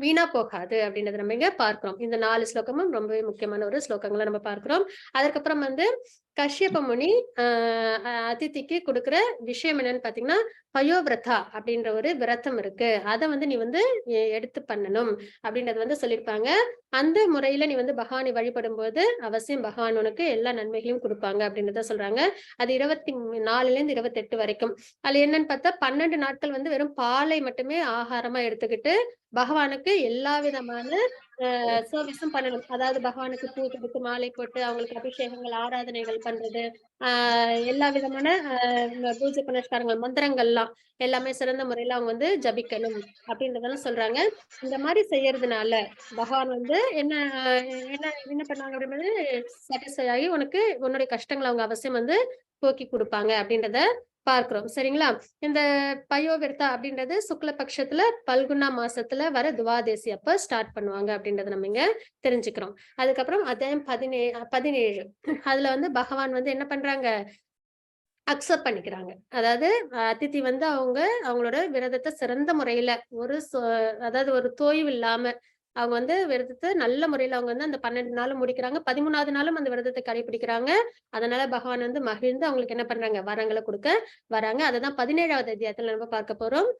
வீணா போகாது அப்படின்றத நம்ம இங்க பார்க்கிறோம். இந்த 4 ஸ்லோகமும் ரொம்பவே முக்கியமான ஒரு ஸ்லோகங்களை நம்ம பார்க்கிறோம். அதுக்கப்புறம் கஷ்யப முனி அதித்திக்கு கொடுக்குற விஷயம் என்னன்னு பாத்தீங்கன்னா, பயோவிரதா அப்படின்ற ஒரு விரதம் இருக்கு, அதை நீ எடுத்து பண்ணணும் அப்படின்றத சொல்லியிருப்பாங்க. அந்த முறையில நீ பகவானை வழிபடும் போது அவசியம் பகவான் உனக்கு எல்லா நன்மைகளையும் கொடுப்பாங்க அப்படின்றத சொல்றாங்க. அது 24 to 28 வரைக்கும். அதுல என்னன்னு பார்த்தா 12 நாட்கள் வெறும் பாலை மட்டுமே ஆகாரமா எடுத்துக்கிட்டு பகவானுக்கு எல்லா விதமான சர்வீஸும் பண்ணணும். அதாவது பகவானுக்கு பூ கொடுத்து மாலை போட்டு அவங்களுக்கு அபிஷேகங்கள் ஆராதனைகள் பண்றது, எல்லா விதமான பூஜை புனஸ்காரங்கள் மந்திரங்கள்லாம் எல்லாமே சிறந்த முறையில அவங்க ஜபிக்கணும் அப்படின்றதெல்லாம் சொல்றாங்க. இந்த மாதிரி செய்யறதுனால பகவான் என்ன என்ன என்ன பண்ணாங்க அப்படின்றது சாட்டிஸ்ஃபை ஆகி உனக்கு உன்னுடைய கஷ்டங்களை அவங்க அவசியம் போக்கி கொடுப்பாங்க அப்படின்றத பார்க்கிறோம். சரிங்களா? இந்த பயோவிரதா அப்படின்றது சுக்ல பட்சத்துல பல்குணா மாசத்துல வர துவாதேசி அப்ப ஸ்டார்ட் பண்ணுவாங்க அப்படின்றத நம்ம இங்க தெரிஞ்சுக்கிறோம். அதுக்கப்புறம் அத்தியாயம் 17 அதுல பகவான் என்ன பண்றாங்க, அக்செப்ட் பண்ணிக்கிறாங்க. அதாவது அதித்தி வந்து அவங்களோட விரதத்தை சிறந்த முறையில அதாவது ஒரு தோய்வு இல்லாம அவங்க வந்து விரதத்தை நல்ல முறையில அவங்க வந்து அந்த 12 நாளும் முடிக்கிறாங்க. 13வது நாளும் அந்த விரதத்தை கடைபிடிக்கிறாங்க. அதனால பகவான் வந்து மகிழ்ந்து அவங்களுக்கு என்ன பண்றாங்க, வரங்களை கொடுக்க வராங்க. அததான் 17வது அத்தியாயத்துல நம்ம பார்க்க போறோம்.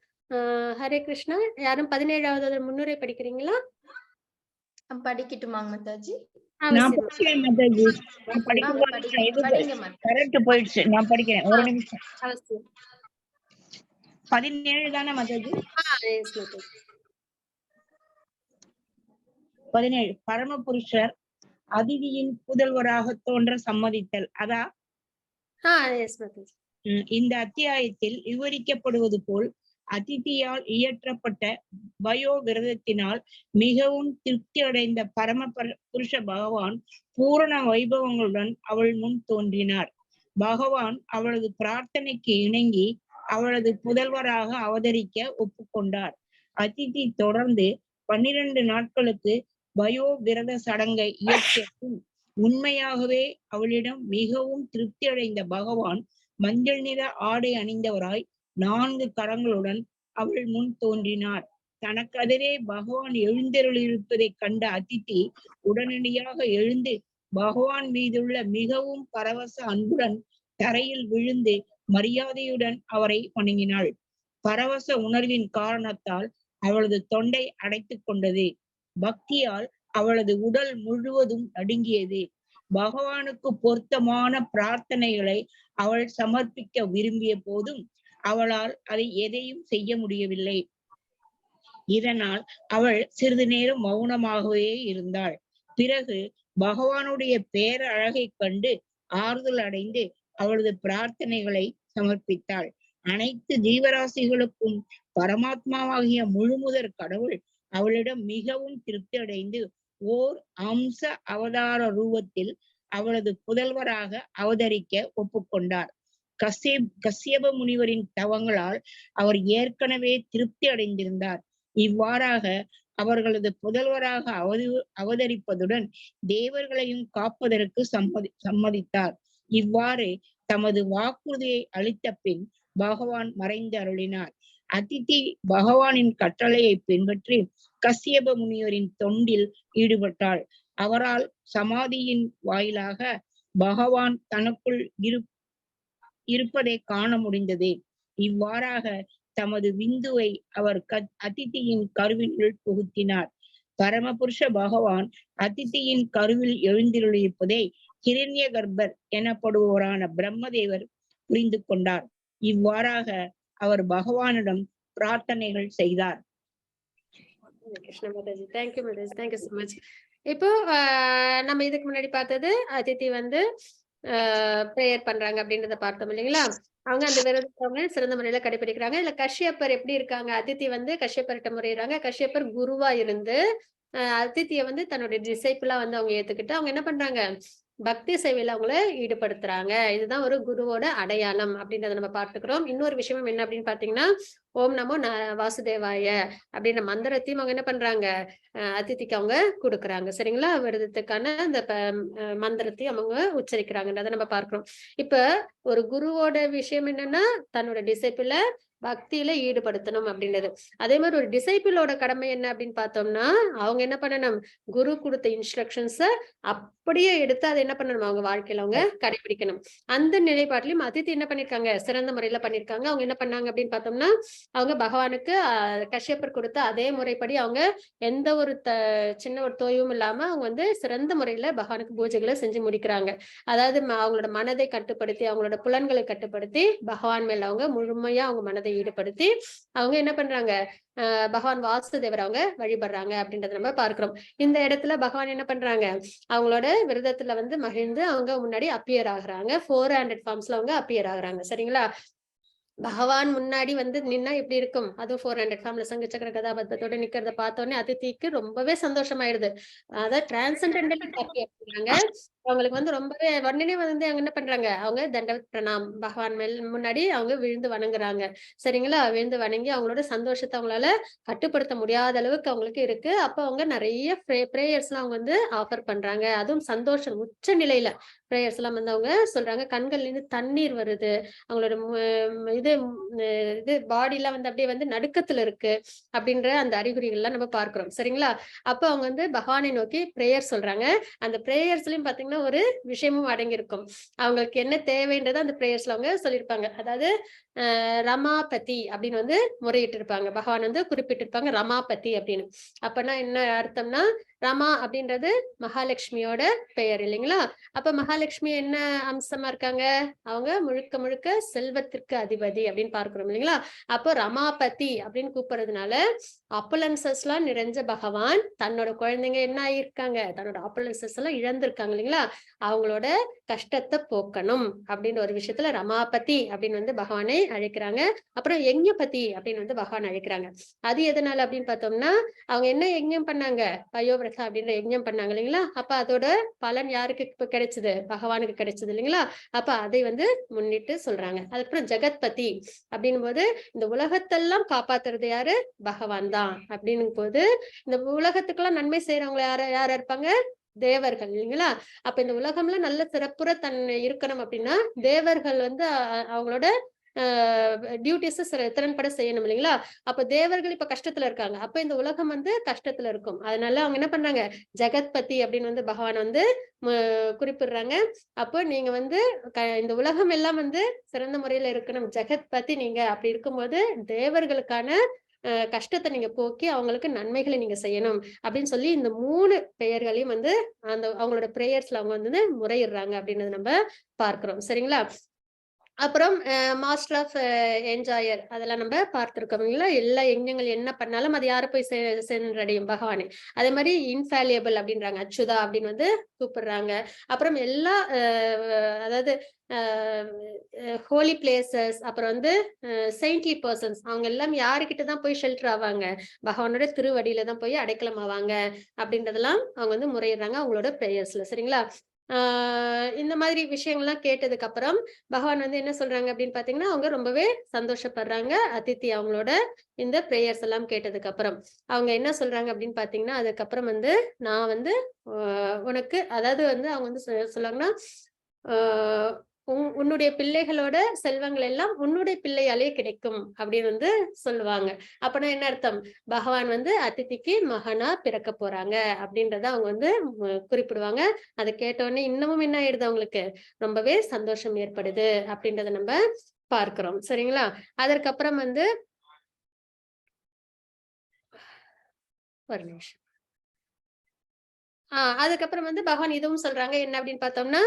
ஹரே கிருஷ்ணா. யாரும் 17வது முன்னுரை படிக்கிறீங்களா? படிக்கட்டுமாங்க மாதாஜி? நான் படிக்கிறேன் மாதாஜி. நான் படிக்கும்போது கரெக்ட் போயிடுச்சு. நான் படிக்கிறேன், ஒரு நிமிஷம். 17 தானே மாதாஜி? 17. பரமபுருஷர் அதிதியின் புதல்வராக தோன்ற சம்மதித்தல். அதா இந்த அத்தியாயத்தில் விவரிக்கப்படுவது போல் அதிதியால் இயற்றப்பட்ட பயோ விரதத்தினால் மிகவும் திருப்தி அடைந்த பரம புருஷ பகவான் பூரண வைபவங்களுடன் அவள் முன் தோன்றினார். பகவான் அவளது பிரார்த்தனைக்கு இணங்கி அவளது புதல்வராக அவதரிக்க ஒப்புக்கொண்டார். அதிதி தொடர்ந்து 12 நாட்களுக்கு பயோ விரத சடங்கை இயற்றியும் உண்மையாகவே அவளிடம் மிகவும் திருப்தி அடைந்த பகவான் மஞ்சள் நிற ஆடை அணிந்தவராய் 4 கரங்களுடன் அவள் முன் தோன்றினார். தனக்கு எதிரே பகவான் எழுந்தருளிருப்பதை கண்ட அதிதி உடனடியாக எழுந்து பகவான் மீதுள்ள மிகவும் பரவச அன்புடன் தரையில் விழுந்து மரியாதையுடன் அவரை வணங்கினாள். பரவச உணர்வின் காரணத்தால் அவளது தொண்டை அடைத்துக் கொண்டது. பக்தியால் அவளது உடல் முழுவதும் நடுங்கியது. பகவானுக்கு பொருத்தமான பிரார்த்தனைகளை அவள் சமர்ப்பிக்க விரும்பிய போதும் அவளால் அதை எதையும் செய்ய முடியவில்லை. இதனால் அவள் சிறிது நேரம் மௌனமாகவே இருந்தாள். பிறகு பகவானுடைய பேரழகை கண்டு ஆறுதல் அடைந்து அவளது பிரார்த்தனைகளை சமர்ப்பித்தாள். அனைத்து ஜீவராசிகளுக்கும் பரமாத்மாவாகிய முழுமுதற் கடவுள் அவளிடம் மிகவும் திருப்தி அடைந்து ஓர் அம்ச அவதார ரூபத்தில் அவளது புதல்வராக அவதரிக்க ஒப்புக்கொண்டார். கஸ்யப முனிவரின் தவங்களால் அவர் ஏற்கனவே திருப்தி அடைந்திருந்தார். இவ்வாறாக அவர்களது புதல்வராக அவதரிப்பதுடன் தேவர்களையும் காப்பதற்கு சம்மதித்தார். இவ்வாறு தமது வாக்குறுதியை அளித்த பின் பகவான் மறைந்து அருளினார். அதிதி பகவானின் கட்டளையை பின்பற்றி கஸ்யப முனிவரின் தொண்டில் ஈடுபட்டாள். அவரால் சமாதியின் வாயிலாக பகவான் தனக்குள் இருப்பதை காண முடிந்தது. இவ்வாறாக தமது விந்துவை அவர் அதிதியின் கருவினுள் புகுத்தினார். பரமபுருஷ பகவான் அதிதியின் கருவில் எழுந்திருப்பதை ஹிரண்ய கர்ப்பர் எனப்படுவோரான பிரம்மதேவர் புரிந்து கொண்டார். இவ்வாறாக அவர் பகவானிடம் பிரார்த்தனைகள் செய்தார். இப்போ நம்ம இதுக்கு முன்னாடி பார்த்தது அதிதி வந்து பிரேயர் பண்றாங்க அப்படின்றத பார்த்தோம் இல்லைங்களா? அவங்க அந்த விரதத்தை சிறந்த முறையில கடைபிடிக்கிறாங்க. இல்ல கஷ்யப்பர் எப்படி இருக்காங்க? அதிதி வந்து கஷ்யப்பர்கிட்ட முறையிறாங்க. கஷ்யப்பர் குருவா இருந்து அதித்திய வந்து தன்னுடைய டிசைபிளா வந்து அவங்க ஏத்துக்கிட்டு அவங்க என்ன பண்றாங்க, பக்தி சேவையில அவங்கள ஈடுபடுத்துறாங்க. இதுதான் ஒரு குருவோட அடையாளம் அப்படின்றத நம்ம பார்த்துக்கிறோம். இன்னொரு விஷயம் என்ன அப்படின்னு பாத்தீங்கன்னா, ஓம் நமோ வாசுதேவாய அப்படின்ற மந்திரத்தையும் அவங்க என்ன பண்றாங்க, அதிதிக்கு அவங்க கொடுக்குறாங்க. சரிங்களா? விரதத்துக்கான அந்த மந்திரத்தையும் அவங்க உச்சரிக்கிறாங்கன்றத நம்ம பார்க்கிறோம். இப்ப ஒரு குருவோட விஷயம் என்னன்னா, தன்னோட டிசைபிள பக்தியில ஈடுபடுத்தணும் அப்படின்றது. அதே மாதிரி ஒரு டிசைபிளோட கடமை என்ன அப்படின்னு பார்த்தோம்னா, அவங்க என்ன பண்ணணும், குரு கொடுத்த இன்ஸ்ட்ரக்ஷன்ஸ அப்படியே எடுத்து அதை என்ன பண்ணணும், அவங்க வாழ்க்கையில அவங்க கடைபிடிக்கணும். அந்த நிலைப்பாட்டிலும் அதிதி என்ன பண்ணிருக்காங்க, சிறந்த முறையில பண்ணிருக்காங்க. அவங்க என்ன பண்ணாங்க அப்படின்னு பார்த்தோம்னா, அவங்க பகவானுக்கு கஷ்யப்பர் கொடுத்த அதே முறைப்படி அவங்க எந்த ஒரு சின்ன ஒரு தோய்வும் இல்லாம அவங்க வந்து சிறந்த முறையில பகவானுக்கு பூஜைகளை செஞ்சு முடிக்கிறாங்க. அதாவது அவங்களோட மனதை கட்டுப்படுத்தி, அவங்களோட புலன்களை கட்டுப்படுத்தி பகவான் மேல அவங்க முழுமையா அவங்க மனதை ஈடுபடுத்தி அவங்க என்ன பண்றாங்க, பகவான் வாசுதேவர் அவங்க வழிபடுறாங்க அப்படின்றத நம்ம பார்க்கிறோம். இந்த இடத்துல பகவான் என்ன பண்றாங்க, அவங்களோட விரதத்துல வந்து மகிழ்ந்து அவங்க முன்னாடி அப்பியர் ஆகுறாங்க. 400 ஃபார்ம்ஸ்ல அவங்க அப்பியர் ஆகுறாங்க. சரிங்களா? பகவான் முன்னாடி வந்து நின்னா எப்படி இருக்கும், அதுவும் 400 ஃபார்ம்ல சங்கு சக்கர கதாபத்தோட நிக்கிறத பார்த்தோன்னே அதிதிக்கு ரொம்பவே சந்தோஷமாயிடுது. அதாவது டிரான்சென்டென்டலி ஹாப்பி அப்படிங்கிறாங்க. அவங்களுக்கு வந்து ரொம்பவே உடனே வந்து அவங்க என்ன பண்றாங்க, அவங்க தண்டவத் பிரணாம் பகவான் முன்னாடி அவங்க விழுந்து வணங்குறாங்க. சரிங்களா? விழுந்து வணங்கி அவங்களோட சந்தோஷத்தை அவங்களால கட்டுப்படுத்த முடியாத அளவுக்கு அவங்களுக்கு இருக்கு. அப்ப அவங்க நிறைய பிரேயர்ஸ்லாம் அவங்க வந்து ஆஃபர் பண்றாங்க. அதுவும் சந்தோஷம் உச்ச நிலையில பிரேயர்ஸ் எல்லாம் வந்து அவங்க சொல்றாங்க. கண்கள்ல இருந்து தண்ணீர் வருது. அவங்களோட இது இது பாடி எல்லாம் வந்து அப்படியே வந்து நடுக்கத்துல இருக்கு அப்படின்ற அந்த அறிகுறிகள்லாம் நம்ம பார்க்கிறோம். சரிங்களா? அப்ப அவங்க வந்து பகவானை நோக்கி பிரேயர் சொல்றாங்க. அந்த பிரேயர்ஸ்லயும் பாத்தீங்கன்னா ஒரு விஷயமும் அடங்கியிருக்கும். அவங்களுக்கு என்ன தேவைன்றதை அந்த பிரேயர்ஸ்ல அவங்க சொல்லியிருப்பாங்க. அதாவது ரமாபதி அப்படின்னு வந்து முறையிட்டு இருப்பாங்க. பகவான் வந்து குறிப்பிட்டிருப்பாங்க ரமாபதி அப்படின்னு. அப்பனா என்ன அர்த்தம்னா, ரமா அப்படின்றது மகாலட்சுமியோட பெயர் இல்லைங்களா? அப்ப மகாலட்சுமி என்ன அம்சமா இருக்காங்க, அவங்க முழுக்க முழுக்க செல்வத்திற்கு அதிபதி அப்படின்னு பார்க்கிறோம் இல்லைங்களா? அப்போ ரமாபதி அப்படின்னு கூப்பிடுறதுனால அப்புலன்சஸ் எல்லாம் நிறைஞ்ச பகவான் தன்னோட குழந்தைங்க என்ன ஆயிருக்காங்க, தன்னோட அப்புலன்சஸ் எல்லாம் இழந்திருக்காங்க இல்லைங்களா? அவங்களோட கஷ்டத்தை போக்கணும் அப்படின்ற ஒரு விஷயத்துல ரமாபதி அப்படின்னு வந்து பகவானை அழைக்கிறாங்க. அப்புறம் யஜ்ஞபதி அப்படின்னு வந்து பகவான் அழைக்கிறாங்க. அது எதனால அப்படின்னு பார்த்தோம்னா, அவங்க என்ன யஜ்ஞம் பண்ணாங்க, பயோவிரதா அப்படின்ற யஜ்ஞம் பண்ணாங்க இல்லைங்களா? அப்ப அதோட பலன் யாருக்கு இப்ப கிடைச்சது, பகவானுக்கு கிடைச்சது இல்லைங்களா? அப்ப அதை வந்து முன்னிட்டு சொல்றாங்க. அதுக்கப்புறம் ஜெகத்பதி அப்படின்னும் போது இந்த உலகத்தெல்லாம் காப்பாத்துறது யாரு, பகவான் தான் அப்படின்னும் போது இந்த உலகத்துக்கெல்லாம் நன்மை செய்யறவங்க யாரா இருப்பாங்க, தேவர்கள் இல்லைங்களா? அப்ப இந்த உலகம்ல நல்ல சிறப்புற இருக்கணும் அப்படின்னா தேவர்கள் வந்து அவங்களோட டியூட்டிஸ் திறன்பட செய்யணும் இல்லைங்களா? அப்ப தேவர்கள் இப்ப கஷ்டத்துல இருக்காங்க. அப்ப இந்த உலகம் வந்து கஷ்டத்துல இருக்கும். அதனால அவங்க என்ன பண்றாங்க, ஜெகத்பதி அப்படின்னு வந்து பகவான் வந்து குறிப்பிடுறாங்க. அப்போ நீங்க வந்து இந்த உலகம் எல்லாம் வந்து சிறந்த முறையில இருக்கணும், ஜெகத்பதி நீங்க அப்படி இருக்கும்போது தேவர்களுக்கான கஷ்டத்தை நீங்க போக்கி அவங்களுக்கு நன்மைகளை நீங்க செய்யணும் அப்படின்னு சொல்லி இந்த 3 பெயர்களையும் வந்து அந்த அவங்களோட பிரேயர்ஸ்ல அவங்க வந்து முறையிடுறாங்க அப்படின்றத நம்ம பார்க்கிறோம். சரிங்களா? அப்புறம் மாஸ்டர் ஆஃப் என்ஜாயர் அதெல்லாம் நம்ம பார்த்திருக்கோம் இல்லைங்களா? எல்லா யஜ்ஞங்கள் என்ன பண்ணாலும் அது யாரை போய் சென்றடையும், பகவானே. அதே மாதிரி இன்ஃபாலியபிள் அப்படின்றாங்க, அச்சுதா அப்படின்னு வந்து கூப்பிடுறாங்க. அப்புறம் எல்லா அதாவது ஹோலி பிளேசஸ், அப்புறம் வந்து செயின்ட்லி பர்சன்ஸ் அவங்க எல்லாம் யாருக்கிட்டதான் போய் ஷெல்டர் ஆவாங்க, பகவானோட திருவடியில தான் போய் அடைக்கலம் ஆவாங்க அப்படின்றதெல்லாம் அவங்க வந்து முறையிடுறாங்க அவங்களோட பிரேயர்ஸ்ல. சரிங்களா? இந்த மாதிரி விஷயங்கள்லாம் கேட்டதுக்கு அப்புறம் பகவான் வந்து என்ன சொல்றாங்க அப்படின்னு பாத்தீங்கன்னா, அவங்க ரொம்பவே சந்தோஷப்படுறாங்க. அதித்தி அவங்களோட இந்த பிரேயர்ஸ் எல்லாம் கேட்டதுக்கு அப்புறம் அவங்க என்ன சொல்றாங்க அப்படின்னு பாத்தீங்கன்னா, அதுக்கப்புறம் வந்து நான் வந்து உனக்கு அதாவது வந்து அவங்க வந்து சொல்லுவாங்கன்னா, உன்னுடைய பிள்ளைகளோட செல்வங்கள் எல்லாம் உன்னுடைய பிள்ளையாலே கிடைக்கும் அப்படின்னு வந்து சொல்லுவாங்க. அப்பனா என்ன அர்த்தம், பகவான் வந்து அதித்திக்கு மகனா பிறக்க போறாங்க அப்படின்றத அவங்க வந்து குறிப்பிடுவாங்க. அதை கேட்டோடனே இன்னமும் என்ன ஆயிடுது, அவங்களுக்கு ரொம்பவே சந்தோஷம் ஏற்படுது அப்படின்றத நம்ம பார்க்கிறோம். சரிங்களா? அதற்கப்புறம் வந்து ஒரு நிமிஷம். அதுக்கப்புறம் வந்து பகவான் இதுவும் சொல்றாங்க என்ன அப்படின்னு பார்த்தோம்னா,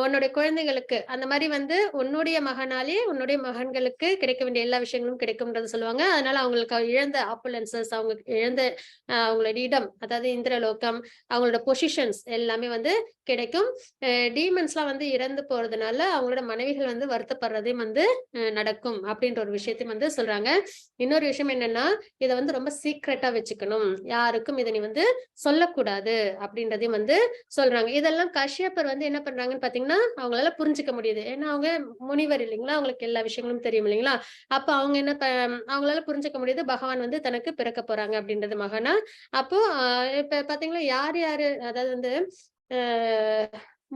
உன்னுடைய குழந்தைகளுக்கு அந்த மாதிரி வந்து உன்னுடைய மகனாலே உன்னுடைய மகன்களுக்கு கிடைக்க வேண்டிய எல்லா விஷயங்களும் கிடைக்கும்ன்றது சொல்லுவாங்க. அதனால அவங்களுக்கு இழந்த ஆப்புலன்சஸ், அவங்க இழந்த அவங்களோட இடம், அதாவது இந்திரலோகம், அவங்களோட பொசிஷன்ஸ் எல்லாமே வந்து கிடைக்கும். டீமன்ஸ்லாம் வந்து இறந்து போறதுனால அவங்களோட மனைவிகள் வந்து வருத்தப்படுறதையும் வந்து நடக்கும் அப்படின்ற ஒரு விஷயத்தையும் வந்து சொல்றாங்க. இன்னொரு விஷயம் என்னன்னா, இதை வந்து ரொம்ப சீக்ரெட்டா வச்சுக்கணும், யாருக்கும் இதை நீ வந்து சொல்லக்கூடாது அப்படின்றதையும் வந்து சொல்றாங்க. இதெல்லாம் கஷ்யப்பர் வந்து என்ன பண்றாங்கன்னு பாத்தீங்கன்னா, அவங்களால புரிஞ்சுக்க முடியுது. ஏன்னா அவங்க முனிவர் இல்லைங்களா, அவங்களுக்கு எல்லா விஷயங்களும் தெரியும் இல்லைங்களா? அப்ப அவங்க என்ன அவங்களால புரிஞ்சுக்க முடியுது, பகவான் வந்து தனக்கு பிறக்க போறாங்க அப்படின்றது மகனா. அப்போ இப்ப பாத்தீங்கன்னா யார் யாரு, அதாவது வந்து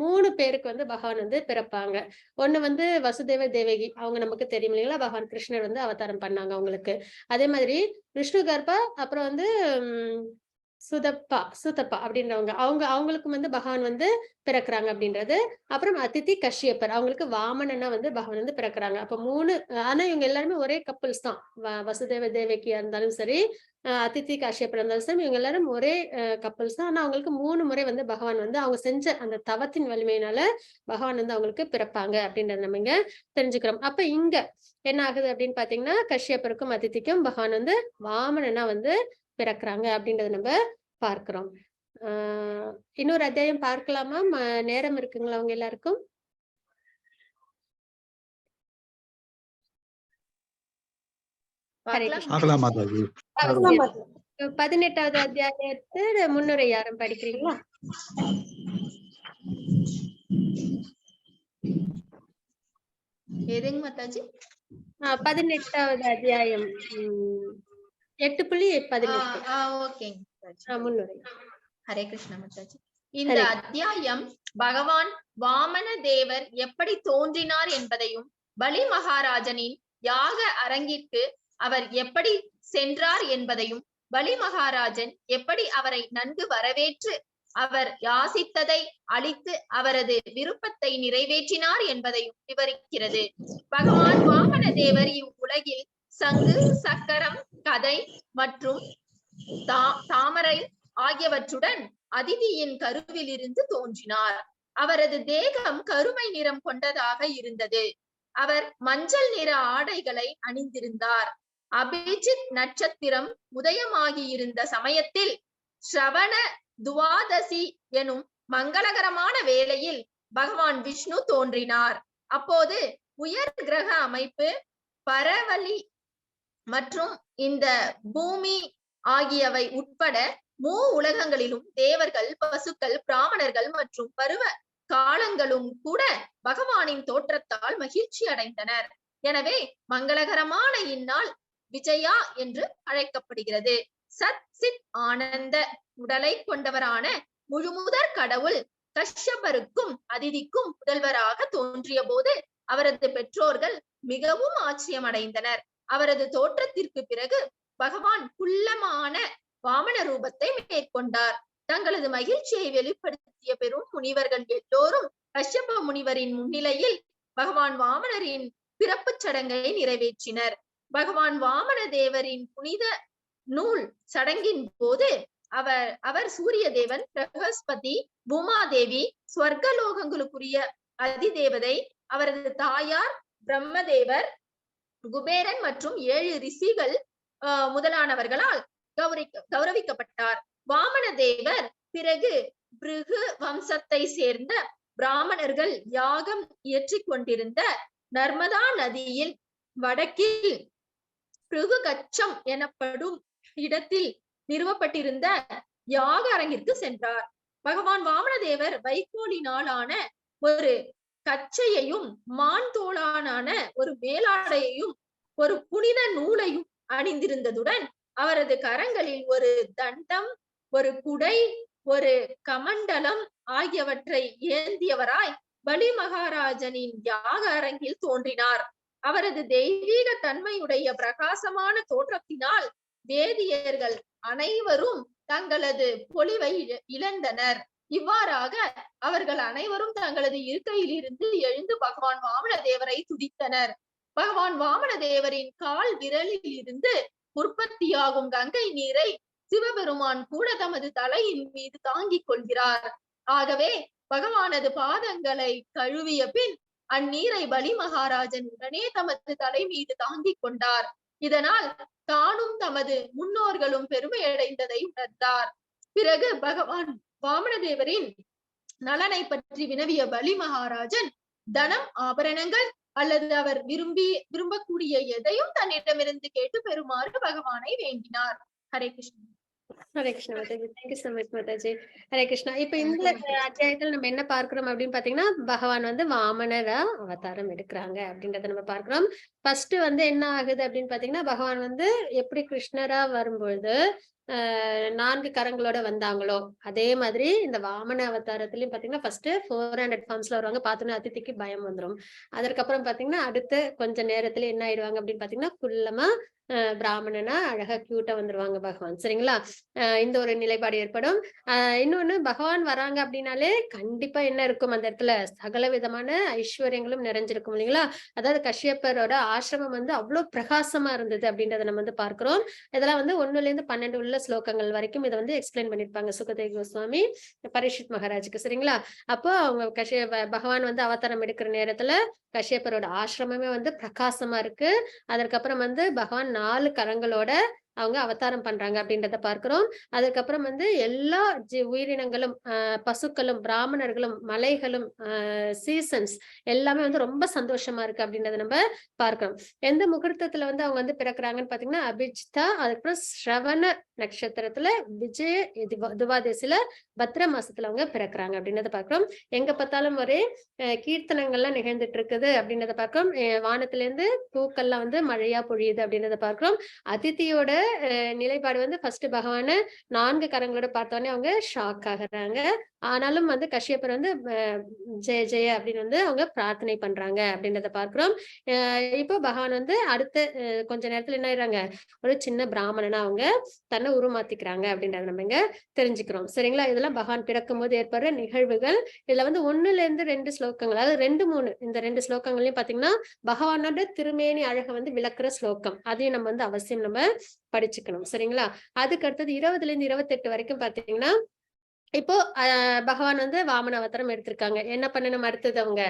3 பேருக்கு வந்து பகவான் வந்து பிறப்பாங்க. ஒண்ணு வந்து வசுதேவ தேவகி, அவங்க நமக்கு தெரியும் இல்லைங்களா, பகவான் கிருஷ்ணர் வந்து அவதாரம் பண்ணாங்க அவங்களுக்கு. அதே மாதிரி விஷ்ணு கர்ப்பா, அப்புறம் வந்து சுதப்பா அப்படின்றவங்க, அவங்களுக்கு வந்து பகவான் வந்து பிறக்குறாங்க அப்படின்றது. அப்புறம் அதித்தி கஷ்யப்பர், அவங்களுக்கு வாமனனா வந்து பகவான் வந்து பிறக்குறாங்க. அப்ப 3 ஆனா இவங்க எல்லாருமே ஒரே கப்பல்ஸ் தான். வசுதேவ தேவகியா இருந்தாலும் சரி, அதித்தி கஷ்யப்பர் இருந்தாலும் சரி, இவங்க எல்லாரும் ஒரே கப்பல்ஸ் தான். ஆனா அவங்களுக்கு 3 முறை வந்து பகவான் வந்து அவங்க செஞ்ச அந்த தவத்தின் வலிமையினால பகவான் வந்து அவங்களுக்கு பிறப்பாங்க அப்படின்றத நம்ம இங்க தெரிஞ்சுக்கிறோம். அப்ப இங்க என்ன ஆகுது அப்படின்னு பாத்தீங்கன்னா, கஷ்யப்பருக்கும் அதித்திக்கும் பகவான் வந்து வாமனனா வந்து பிறக்குறாங்க அப்படின்றத நம்ம பார்க்கிறோம். இன்னொரு அத்தியாயம் பார்க்கலாமா? நேரம் இருக்குங்களா அவங்க எல்லாருக்கும்? ஹரே கிருஷ்ணா. 18வது அத்தியாயத்து முன்னுரை யாரும் படிக்கிறீங்களா? மாதாஜி? 18வது அத்தியாயம் 8.18. ஓகேங்க மாதாஜி. முன்னுரை. ஹரே கிருஷ்ண மாதாஜி. இந்த அத்தியாயம் பகவான் வாமன தேவர் எப்படி தோன்றினார் என்பதையும், பலி மகாராஜனின் யாக அரங்கிற்கு அவர் எப்படி சென்றார் என்பதையும், பலி மகாராஜன் எப்படி அவரை நன்கு வரவேற்று அவர் யாசித்ததை அளித்து அவரது விருப்பத்தை நிறைவேற்றினார் என்பதையும் விவரிக்கிறது. பகவான் வாமன தேவர் இவ்வுலகில் சங்கு, சக்கரம், கதை மற்றும் தாமரை ஆகியவற்றுடன் அதிதியின் கருவில் இருந்து தோன்றினார். அவரது தேகம் கருமை நிறம் கொண்டதாக இருந்தது. அவர் மஞ்சள் நிற ஆடைகளை அணிந்திருந்தார். அபிஜித் நட்சத்திரம் உதயமாகி இருந்த சமயத்தில் ஸ்ரவண துவாதசி எனும் மங்களகரமான வேளையில் பகவான் விஷ்ணு தோன்றினார். அப்போது உயர் கிரக அமைப்பு, பரவலி மற்றும் இந்த பூமி ஆகியவை உட்பட உலகங்களிலும் தேவர்கள், பசுக்கள், பிராமணர்கள் மற்றும் பருவ காலங்களும் கூட பகவானின் தோற்றத்தால் மகிழ்ச்சி அடைந்தனர். எனவே மங்களகரமான இந்நாள் விஜயா என்று அழைக்கப்படுகிறது. சத் சித் ஆனந்த உடலை கொண்டவரான முழுமுதற் கடவுள் கஷ்யபருக்கும் அதிதிக்கும் முதல்வராக தோன்றிய போது அவரது பெற்றோர்கள் மிகவும் ஆச்சரியமடைந்தனர். அவரது தோற்றத்திற்கு பிறகு பகவான் குள்ளமான வாமன ரூபத்தை மேற்கொண்டார். தங்களது மகிழ்ச்சியை வெளிப்படுத்திய பெரும் முனிவர்கள் எல்லோரும் கஷ்யப முனிவரின் முன்னிலையில் பகவான் வாமனரின் பிறப்பு சடங்கை நிறைவேற்றினர். பகவான் வாமன தேவரின் புனித நூல் சடங்கின் போது அவர் சூரிய தேவன், பிரகஸ்பதி, பூமாதேவி, ஸ்வர்கலோகங்களுக்குரிய அதிதேவதை, அவரது தாயார் பிரம்மதேவர், குபேரன் மற்றும் 7 ரிஷிகள் முதலானவர்களால் கௌரவிக்கப்பட்டார். வாமன தேவர் பிறகு பிருகு வம்சத்தை சேர்ந்த பிராமணர்கள் யாகம் இயற்றிக் கொண்டிருந்த நர்மதா நதியில் வடக்கில் பிருகு கச்சம் எனப்படும் இடத்தில் நிறுவப்பட்டிருந்த யாக அரங்கிற்கு சென்றார். பகவான் வாமனதேவர் வைக்கோலினாலான ஒரு கச்சையையும், மான் தோளான ஒரு மேலாடையையும், ஒரு புனித நூலையும் அணிந்திருந்ததுடன் அவரது கரங்களில் ஒரு தண்டம், ஒரு குடை, ஒரு கமண்டலம் ஆகியவற்றை ஏந்தியவராய் பலி மகாராஜனின் யாக அரங்கில் தோன்றினார். அவரது தெய்வீக தன்மையுடைய பிரகாசமான தோற்றத்தினால் வேதியர்கள் அனைவரும் தங்களது பொலிவை இழந்தனர். இவ்வாறாக அவர்கள் அனைவரும் தங்களது இருக்கையில் இருந்து எழுந்து பகவான் வாமன தேவரை துதித்தனர். பகவான் வாமன தேவரின் கால் விரலில் இருந்து உற்பத்தியாகும் கங்கை நீரை சிவபெருமான் கூட தமது தலையின் மீது தாங்கிக் கொள்கிறார். ஆகவே பகவானது பாதங்களை கழுவிய பின் அந்நீரை பலி மகாராஜன் உடனே தமது தலை மீது தாங்கிக் கொண்டார். இதனால் தானும் தமது முன்னோர்களும் பெருமை அடைந்ததை உணர்ந்தார். பிறகு பகவான் வாமனதேவரின் நலனை பற்றி வினவிய பலி மகாராஜன் தனம், ஆபரணங்கள் அல்லது அவர் விரும்பக்கூடிய எதையும் தன்னிடமிருந்து கேட்டு பெறுமாறு பகவானை வேண்டினார். Hare Krishna. Hare Krishna Mataji. Thank you so much Mataji. Hare Krishna. இப்ப இந்த அத்தியாயத்துல நம்ம என்ன பார்க்கிறோம் அப்படின்னு பாத்தீங்கன்னா, பகவான் வாமனரா அவதாரம் எடுக்கிறாங்க அப்படின்றத நம்ம பார்க்கிறோம். ஃபர்ஸ்ட் என்ன ஆகுது அப்படின்னு பாத்தீங்கன்னா, பகவான் எப்படி கிருஷ்ணரா வரும்பொழுது 4 கரங்களோட வந்தாங்களோ அதே மாதிரி இந்த வாமன அவதாரத்திலயும் பாத்தீங்கன்னா ஃபர்ஸ்ட் 400 ஃபார்ம்ஸ்ல வருவாங்க. பார்த்தோன்னா அதிதிக்கு பயம் வந்துடும். அதற்கப்புறம் பாத்தீங்கன்னா அடுத்த கொஞ்ச நேரத்துல என்ன ஆயிடுவாங்க அப்படின்னு பாத்தீங்கன்னா குள்ளமா பிராமணனா அழகா கியூட்டா வந்துருவாங்க பகவான். சரிங்களா? இந்த ஒரு நிலைப்பாடு ஏற்படும். இன்னொன்னு, பகவான் வராங்க அப்படின்னாலே கண்டிப்பா என்ன இருக்கும் அந்த இடத்துல, சகல விதமான ஐஸ்வர்யங்களும் நிறைஞ்சிருக்கும் இல்லைங்களா? அதாவது கஷ்யப்பரோட ஆசிரமம் அவ்வளவு பிரகாசமா இருந்தது அப்படின்றத நம்ம பார்க்கிறோம். இதெல்லாம் 1ல இருந்து 12 உள்ள ஸ்லோகங்கள் வரைக்கும் இதை எக்ஸ்பிளைன் பண்ணிருப்பாங்க சுகதேவ கோஸ்வாமி பரீட்சித் மகாராஜுக்கு. சரிங்களா? அப்போ அவங்க பகவான் அவதாரம் எடுக்கிற நேரத்துல கஷ்யப்பரோட ஆசிரமமே பிரகாசமா இருக்கு. அதற்கப்புறம் பகவான் 4 கரங்களோட அவங்க அவதாரம் பண்றாங்க அப்படின்றத பார்க்கிறோம். அதுக்கப்புறம் எல்லா உயிரினங்களும், பசுக்களும், பிராமணர்களும், மலைகளும், சீசன்ஸ் எல்லாமே ரொம்ப சந்தோஷமா இருக்கு அப்படின்றத நம்ம பார்க்கிறோம். எந்த முகூர்த்தத்துல அவங்க பிறக்கிறாங்கன்னு பாத்தீங்கன்னா அபிஜிதா, அதுக்கப்புறம் ஸ்ரவண நட்சத்திரத்துல விஜய துவாதசில பத்ர மாசத்துல அவங்க பிறக்குறாங்க அப்படின்றத பாக்குறோம். எங்க பார்த்தாலும் ஒரே கீர்த்தனங்கள்லாம் நிகழ்ந்துட்டு இருக்குது அப்படின்றத பாக்குறோம். வானத்துல இருந்து பூக்கள்லாம் வந்து மழையா பொழியுது அப்படின்றத பாக்குறோம். அதித்தியோட நிலைப்பாடு வந்து ஃபர்ஸ்ட் பகவான 4 கரங்களோட பார்த்தோன்னே அவங்க ஷாக் ஆகுறாங்க. ஆனாலும் வந்து கஷ்யப்பர் வந்து ஜெய ஜெய அப்படின்னு வந்து அவங்க பிரார்த்தனை பண்றாங்க அப்படின்றத பார்க்கிறோம். இப்போ பகவான் வந்து அடுத்த கொஞ்ச நேரத்துல என்ன ஆயிடுறாங்க, ஒரு சின்ன பிராமணனா அவங்க தன்னை உருமாத்திக்கிறாங்க அப்படின்றத நம்ம இங்க தெரிஞ்சுக்கிறோம். சரிங்களா? இதெல்லாம் பகவான் பிறக்கும் போது ஏற்படுற நிகழ்வுகள். இதுல வந்து 1-2 ஸ்லோகங்கள், அதாவது 2-3 இந்த 2 ஸ்லோகங்களையும் பாத்தீங்கன்னா பகவானோட திருமேனி அழகை வந்து விளக்குற ஸ்லோகம். அதையும் நம்ம வந்து அவசியம் நம்ம படிச்சுக்கணும். சரிங்களா? அதுக்கு அடுத்தது 20-28 வரைக்கும் பாத்தீங்கன்னா இப்போ பகவான் வந்து வாமன அவதாரம் எடுத்திருக்காங்க. என்ன பண்ணணும் அடுத்தது அவங்க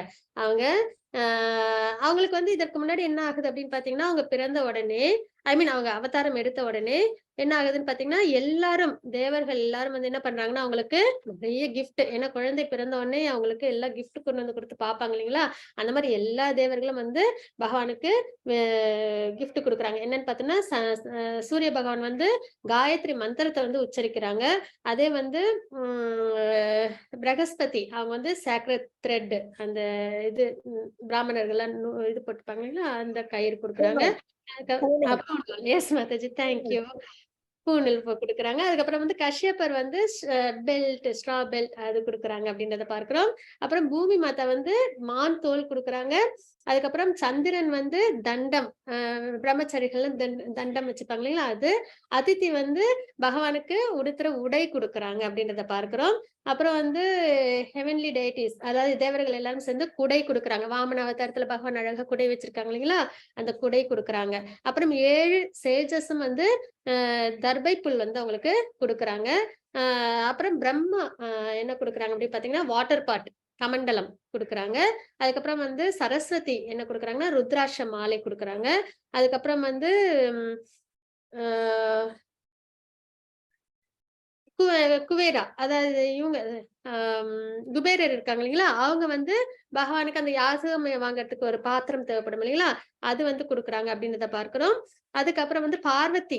அவங்களுக்கு வந்து இதற்கு முன்னாடி என்ன ஆகுது அப்படின்னு பாத்தீங்கன்னா, அவங்க பிறந்த உடனே அவங்க அவதாரம் எடுத்த உடனே என்ன ஆகுதுன்னு பாத்தீங்கன்னா, எல்லாரும் தேவர்கள் எல்லாரும் வந்து என்ன பண்றாங்கன்னா, அவங்களுக்கு நிறைய கிஃப்ட், ஏன்னா குழந்தை பிறந்த உடனே அவங்களுக்கு எல்லா கிஃப்ட் கொண்டு வந்து கொடுத்து பாப்பாங்க இல்லைங்களா? அந்த மாதிரி எல்லா தேவர்களும் வந்து பகவானுக்கு கிஃப்ட் கொடுக்குறாங்க. என்னன்னு பாத்தீங்கன்னா, சூரிய பகவான் வந்து காயத்ரி மந்திரத்தை வந்து உச்சரிக்கிறாங்க. அதே வந்து பிரகஸ்பதி அவங்க வந்து சாக்ரெட் த்ரெட், அந்த இது பிராமணர்கள் இது போட்டுப்பாங்க இல்லைங்களா, அந்த கயிறு கொடுக்குறாங்க. எஸ் மாதாஜி, தேங்க்யூ. பூணூல் கொடுக்குறாங்க. அதுக்கப்புறம் வந்து கஷ்யப்பர் வந்து பெல்ட், ஸ்ட்ரா பெல்ட் அது கொடுக்குறாங்க அப்படின்றத பார்க்கிறோம். அப்புறம் பூமி மாதா வந்து மான் தோல் கொடுக்குறாங்க. அதுக்கப்புறம் சந்திரன் வந்து தண்டம், பிரம்மச்சாரிகள் தண்டம் வச்சுப்பாங்க இல்லைங்களா, அது. அதித்தி வந்து பகவானுக்கு உடுத்துற உடை கொடுக்குறாங்க அப்படின்றத பார்க்கிறோம். அப்புறம் வந்து ஹெவன்லி டெய்டிஸ், அதாவது தேவர்கள் எல்லாரும் சேர்ந்து குடை கொடுக்குறாங்க. வாமன அவதாரத்துல பகவான் அழகா குடை வச்சிருக்காங்க இல்லைங்களா, அந்த குடை கொடுக்குறாங்க. அப்புறம் 7 சேஜஸும் வந்து தர்பை புல் வந்து அவங்களுக்கு கொடுக்குறாங்க. அப்புறம் பிரம்மா என்ன கொடுக்குறாங்க அப்படின்னு பாத்தீங்கன்னா, வாட்டர் பாட், கமண்டலம் கொடுக்குறாங்க. அதுக்கப்புறம் வந்து சரஸ்வதி என்ன கொடுக்குறாங்கன்னா, ருத்ராட்ச மாலை கொடுக்குறாங்க. அதுக்கப்புறம் வந்து குவேரா, அதாவது இவங்க குபேரர் இருக்காங்க இல்லைங்களா, அவங்க வந்து பகவானுக்கு அந்த யாசகம் வாங்கறதுக்கு ஒரு பாத்திரம் தேவைப்படும் இல்லைங்களா, அது வந்து கொடுக்குறாங்க அப்படின்றத பார்க்கிறோம். அதுக்கப்புறம் வந்து பார்வதி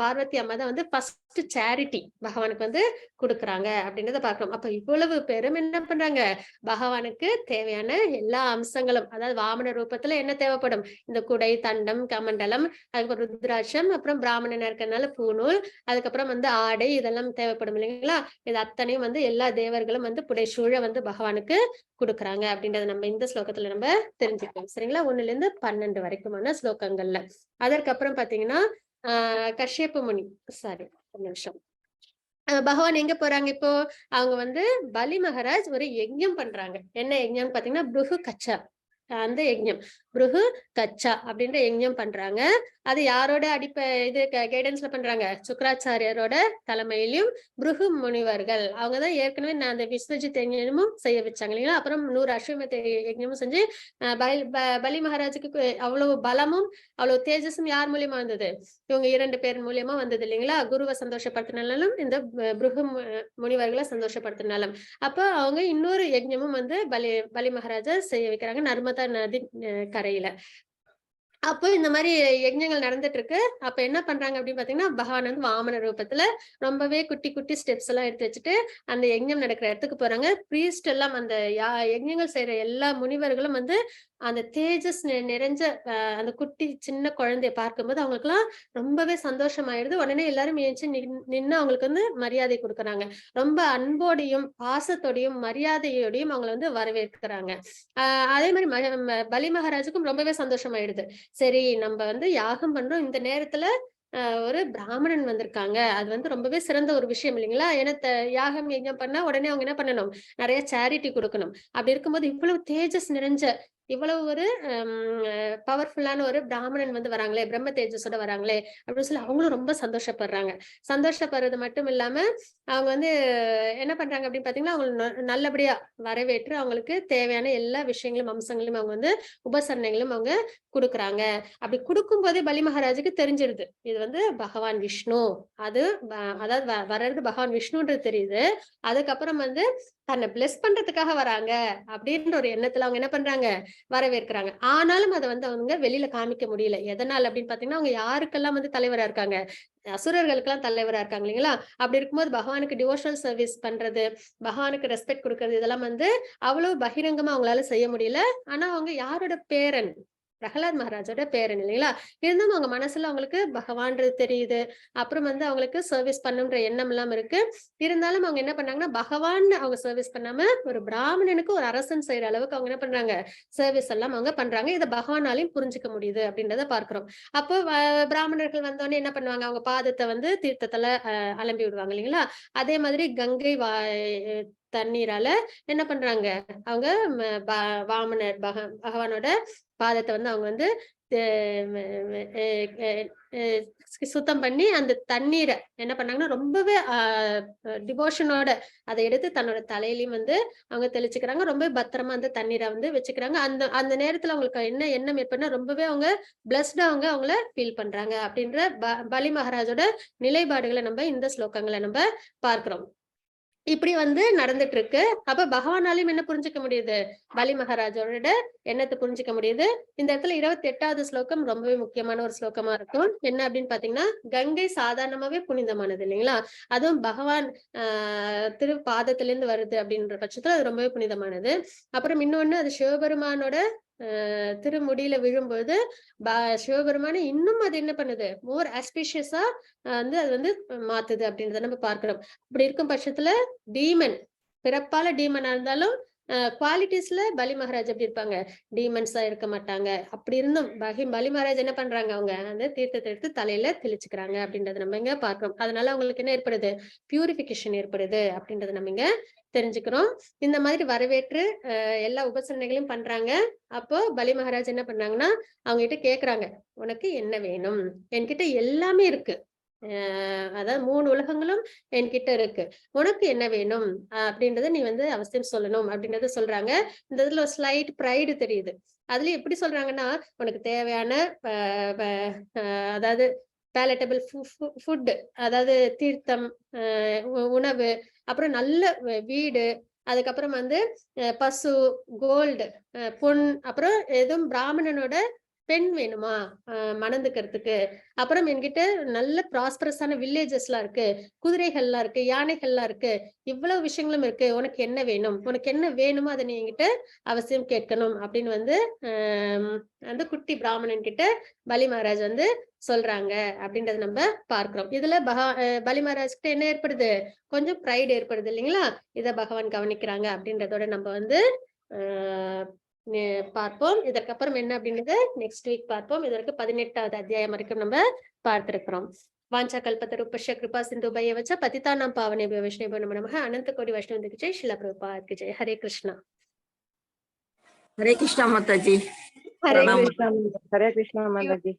பார்வதி அம்மா தான் வந்து ஃபர்ஸ்ட் சேரிட்டி பகவானுக்கு வந்து கொடுக்குறாங்க அப்படின்றத பார்க்கிறோம். அப்ப இவ்வளவு பேரும் என்ன பண்றாங்க, பகவானுக்கு தேவையான எல்லா அம்சங்களும், அதாவது வாமன ரூபத்துல என்ன தேவைப்படும், இந்த குடை, தண்டம், கமண்டலம், அதுக்கப்புறம் ருத்ராட்சம், அப்புறம் பிராமணனா இருக்கிறதுனால பூணூல், அதுக்கப்புறம் வந்து ஆடை, இதெல்லாம் தேவைப்படும் இல்லைங்களா. இது அத்தனையும் வந்து எல்லா தேவர்களும் வந்து புடைசூழ வந்து பகவானுக்கு கொடுக்குறாங்க அப்படின்றத நம்ம இந்த ஸ்லோகத்துல நம்ம தெரிஞ்சுக்கணும். சரிங்களா? 1-12 வரைக்குமான ஸ்லோகங்கள்ல. அதற்கப்புறம் பாத்தீங்கன்னா கஷ்யப்ப முனி, சாரி ஒரு நிமிஷம், பகவான் எங்க போறாங்க இப்போ, அவங்க வந்து பலி மகாராஜ் ஒரு யஜ்ஞம் பண்றாங்க. என்ன யஜ்ஞம்னு பாத்தீங்கன்னா, புருகு கச்சா, அந்த யஜ்ஞம் புருகு கச்சா அப்படின்ற யஜ்ஞம் பண்றாங்க. அது யாரோட இது கைடன்ஸ்ல பண்றாங்க, சுக்கராச்சாரியரோட தலைமையிலும் புருகு முனிவர்கள் அவங்கதான் ஏற்கனவே நான் அந்த விஸ்வஜித் யஜ்ஞமும் செய்ய வச்சாங்க இல்லைங்களா. அப்புறம் 100 அஸ்வமேத யஜ்ஞமும் செஞ்சு பலி மகாராஜுக்கு அவ்வளவு பலமும் அவ்வளவு தேஜஸும் யார் மூலியமா வந்தது, இவங்க 2 பேர் மூலியமா வந்தது இல்லைங்களா. குருவை சந்தோஷப்படுத்தினாலும் இந்த புருகு முனிவர்களை சந்தோஷப்படுத்தினாலும். அப்ப அவங்க இன்னொரு யஜ்ஞமும் வந்து பலி மகாராஜா செய்ய வைக்கிறாங்க நர்மதா நதி கரையில. அப்போ இந்த மாதிரி யஜ்ஞங்கள் நடந்துட்டு இருக்கு. அப்ப என்ன பண்றாங்க அப்படின்னு பாத்தீங்கன்னா, பகவான் வந்து வாமன ரூபத்துல ரொம்பவே குட்டி குட்டி ஸ்டெப்ஸ் எல்லாம் எடுத்து வச்சுட்டு அந்த யஜ்ஞம் நடக்கிற இடத்துக்கு போறாங்க. பிரீஸ்ட் எல்லாம், அந்த யஜ்ஞங்கள் செய்யற எல்லா முனிவர்களும் வந்து அந்த தேஜஸ் நிறைஞ்ச அந்த குட்டி சின்ன குழந்தைய பார்க்கும்போது அவங்களுக்கு எல்லாம் ரொம்பவே சந்தோஷமாயிடுது. உடனே எல்லாரும் ஏஞ்சி நின்று அவங்களுக்கு வந்து மரியாதை கொடுக்குறாங்க. ரொம்ப அன்போடையும் பாசத்தோடையும் மரியாதையோடையும் அவங்களை வந்து வரவேற்கிறாங்க. அதே மாதிரி பலி மகாராஜுக்கும் ரொம்பவே சந்தோஷமாயிடுது. சரி, நம்ம வந்து யாகம் பண்றோம், இந்த நேரத்துல ஒரு பிராமணன் வந்திருக்காங்க, அது வந்து ரொம்பவே சிறந்த ஒரு விஷயம் இல்லைங்களா. ஏன்னா யாகம் யஜ்ஞம் பண்ணா உடனே அவங்க என்ன பண்ணணும், நிறைய சேரிட்டி கொடுக்கணும். அப்படி இருக்கும்போது இவ்வளவு தேஜஸ் நிறைஞ்ச இவ்வளவு ஒரு பவர்ஃபுல்லான ஒரு பிராமணன் வந்து வராங்களே, பிரம்ம தேஜஸோட வராங்களே அப்படின்னு சொல்லி அவங்களும் ரொம்ப சந்தோஷப்படுறாங்க. சந்தோஷப்படுறது மட்டும் இல்லாம அவங்க வந்து என்ன பண்றாங்க அப்படின்னு பாத்தீங்கன்னா, அவங்க நல்லபடியா வரவேற்று அவங்களுக்கு தேவையான எல்லா விஷயங்களும் அம்சங்களும் அவங்க வந்து உபசரணைகளும் அவங்க கொடுக்குறாங்க. அப்படி கொடுக்கும் போதே பலி மகாராஜுக்கு தெரிஞ்சிருது, இது வந்து பகவான் விஷ்ணு, அது அதாவது வர்றது பகவான் விஷ்ணுன்றது தெரியுது. அதுக்கப்புறம் வந்து தன்னை பிளஸ் பண்றதுக்காக வராங்க அப்படின்ற ஒரு எண்ணத்துல அவங்க என்ன பண்றாங்க, வரவேற்கிறாங்க. ஆனாலும் அதை வந்து அவங்க வெளியில காமிக்க முடியல. எதனால அப்படின்னு பாத்தீங்கன்னா, அவங்க யாருக்கெல்லாம் வந்து தலைவரா இருக்காங்க, அசுரர்களுக்கெல்லாம் தலைவரா இருக்காங்க இல்லைங்களா? அப்படி இருக்கும்போது பகவானுக்கு டிவோஷனல் சர்வீஸ் பண்றது, பகவானுக்கு ரெஸ்பெக்ட் கொடுக்கறது, இதெல்லாம் வந்து அவ்வளவு பகிரங்கமா அவங்களால செய்ய முடியல. ஆனா அவங்க யாரோட பேரன், பிரகலாத் மகாராஜோட பேரன் இல்லைங்களா? இருந்தாலும் அவங்க மனசுல அவங்களுக்கு பகவான்றது தெரியுது. அப்புறம் வந்து அவங்களுக்கு சர்வீஸ் பண்ணுன்ற எண்ணம் எல்லாம் இருக்கு. இருந்தாலும் அவங்க என்ன பண்ணாங்கன்னா, பகவான் அவங்க சர்வீஸ் பண்ணாம ஒரு பிராமணனுக்கு ஒரு அரசன் செய்யற அளவுக்கு அவங்க என்ன பண்றாங்க, சர்வீஸ் எல்லாம் அவங்க பண்றாங்க. இதை பகவானாலையும் புரிஞ்சுக்க முடியுது அப்படின்றத பார்க்கிறோம். அப்போ பிராமணர்கள் வந்தோடனே என்ன பண்ணுவாங்க, அவங்க பாதத்தை வந்து தீர்த்தத்துல அலம்பி விடுவாங்க இல்லைங்களா? அதே மாதிரி கங்கை தண்ணீரால என்ன பண்றாங்க, அவங்க வாமனர் பகவானோட பாதத்தை வந்து அவங்க வந்து சுத்தம் பண்ணி அந்த தண்ணீரை என்ன பண்ணாங்கன்னா ரொம்பவே டிவோஷனோட அதை எடுத்து தன்னோட தலையிலயும் வந்து அவங்க தெளிச்சுக்கிறாங்க. ரொம்ப பத்திரமா அந்த தண்ணீரை வந்து வச்சுக்கிறாங்க. அந்த அந்த நேரத்துல அவங்களுக்கு என்ன எண்ணம் ஏற்படுனா, ரொம்பவே அவங்க பிளஸ்டா அவங்கள ஃபீல் பண்றாங்க அப்படின்ற பலி மகாராஜோட நிலைப்பாடுகளை நம்ம இந்த ஸ்லோகங்களை நம்ம பார்க்கிறோம். இப்படி வந்து நடந்துட்டு இருக்கு. அப்ப பகவானாலையும் என்ன புரிஞ்சுக்க முடியுது, பலி மகாராஜோட எண்ணத்தை புரிஞ்சுக்க முடியுது. இந்த இடத்துல 28வது ஸ்லோகம் ரொம்பவே முக்கியமான ஒரு ஸ்லோகமா இருக்கும். என்ன அப்படின்னு பாத்தீங்கன்னா, கங்கை சாதாரணமாவே புனிதமானது இல்லைங்களா? அதுவும் பகவான் திரு பாதத்திலிருந்து வருது அப்படின்ற பட்சத்துல அது ரொம்பவே புனிதமானது. அப்புறம் இன்னொன்னு, அது சிவபெருமானோட திருமுடியில விழும்போது சிவபெருமான இன்னும் அது என்ன பண்ணுது, மோர் ஆஸ்பிஷியஸா வந்து அது வந்து மாத்துது அப்படின்றத நம்ம பார்க்கிறோம். இப்படி இருக்கும் பட்சத்துல டீமன், பிறப்பால டீமனா இருந்தாலும் குவாலிட்டிஸ்ல பலி மகாராஜ் எப்படி இருப்பாங்க, டீமன்ஸா இருக்க மாட்டாங்க. அப்படி இருந்தும் பலி மகாராஜ் என்ன பண்றாங்க, அவங்க அந்த தீர்த்தத்தை எடுத்து தலையில தெளிச்சுக்கிறாங்க அப்படின்றத நம்ம இங்க பார்க்கிறோம். அதனால அவங்களுக்கு என்ன ஏற்படுது, பியூரிபிகேஷன் ஏற்படுது அப்படின்றத நம்ம இங்க தெரிஞ்சுக்கிறோம். இந்த மாதிரி வரவேற்று எல்லா உபசரணைகளையும் பண்றாங்க. அப்போ பலி மகாராஜ் என்ன பண்ணாங்கன்னா, அவங்க கிட்ட கேக்குறாங்க, உனக்கு என்ன வேணும், என்கிட்ட எல்லாமே இருக்கு, அதாவது 3 உலகங்களும் என்கிட்ட இருக்கு, உனக்கு என்ன வேணும் அப்படின்றத நீ வந்து அவசியம் சொல்லணும் அப்படின்றத சொல்றாங்க. இந்த இதுல ஒரு ஸ்லைட் ப்ரைடு தெரியுது. அதுல எப்படி சொல்றாங்கன்னா, உனக்கு தேவையான அதாவது பேலட்டபிள் ஃபுட், அதாவது தீர்த்தம், உணவு, அப்புறம் நல்ல வீடு, அதுக்கப்புறம் வந்து பசு, கோல்டு, பொன், அப்புறம் எதுவும் பிராமணனோட பெண் வேணுமா மணந்துக்கிறதுக்கு, அப்புறம் என்கிட்ட நல்ல ப்ராஸ்பரஸான வில்லேஜஸ் எல்லாம் இருக்கு, குதிரைகள்லாம் இருக்கு, யானைகள்லாம் இருக்கு, இவ்வளவு விஷயங்களும் இருக்கு, உனக்கு என்ன வேணும், உனக்கு என்ன வேணுமோ அதை நீ என்கிட்ட அவசியம் கேட்கணும் அப்படின்னு வந்து அந்த குட்டி பிராமணன் கிட்ட பலி மகாராஜ் வந்து சொல்றாங்க அப்படின்றத நம்ம பார்க்கிறோம். இதுல பலி மகாராஜ் கிட்ட என்ன ஏற்படுது, கொஞ்சம் ப்ரைடு ஏற்படுது இல்லைங்களா? இத பகவான் கவனிக்கிறாங்க அப்படின்றதோட நம்ம வந்து பார்ப்போம். இதற்கப்புறம் என்ன அப்படின்றது நெக்ஸ்ட் வீக் பார்ப்போம். இதற்கு 18வது அத்தியாயம் வரைக்கும் நம்ம பார்த்திருக்கிறோம். வாஞ்சா கல்பத்தருபஸ்ய கிருபா சிந்துபயவச்ச பதிதானாம் பாவனேபி வைஷ்ணவோ நமோ நமः. அனந்த கோடி வைஷ்ணவருக்கு ஜெய், ஸ்ரீல பிரபுபாத்க்கு ஜெய். ஹரே கிருஷ்ணா. ஹரே கிருஷ்ணா மாதாஜி. ஹரே பிரணாமம். கிருஷ்ணா. ஹரே கிருஷ்ணா மாதாஜி.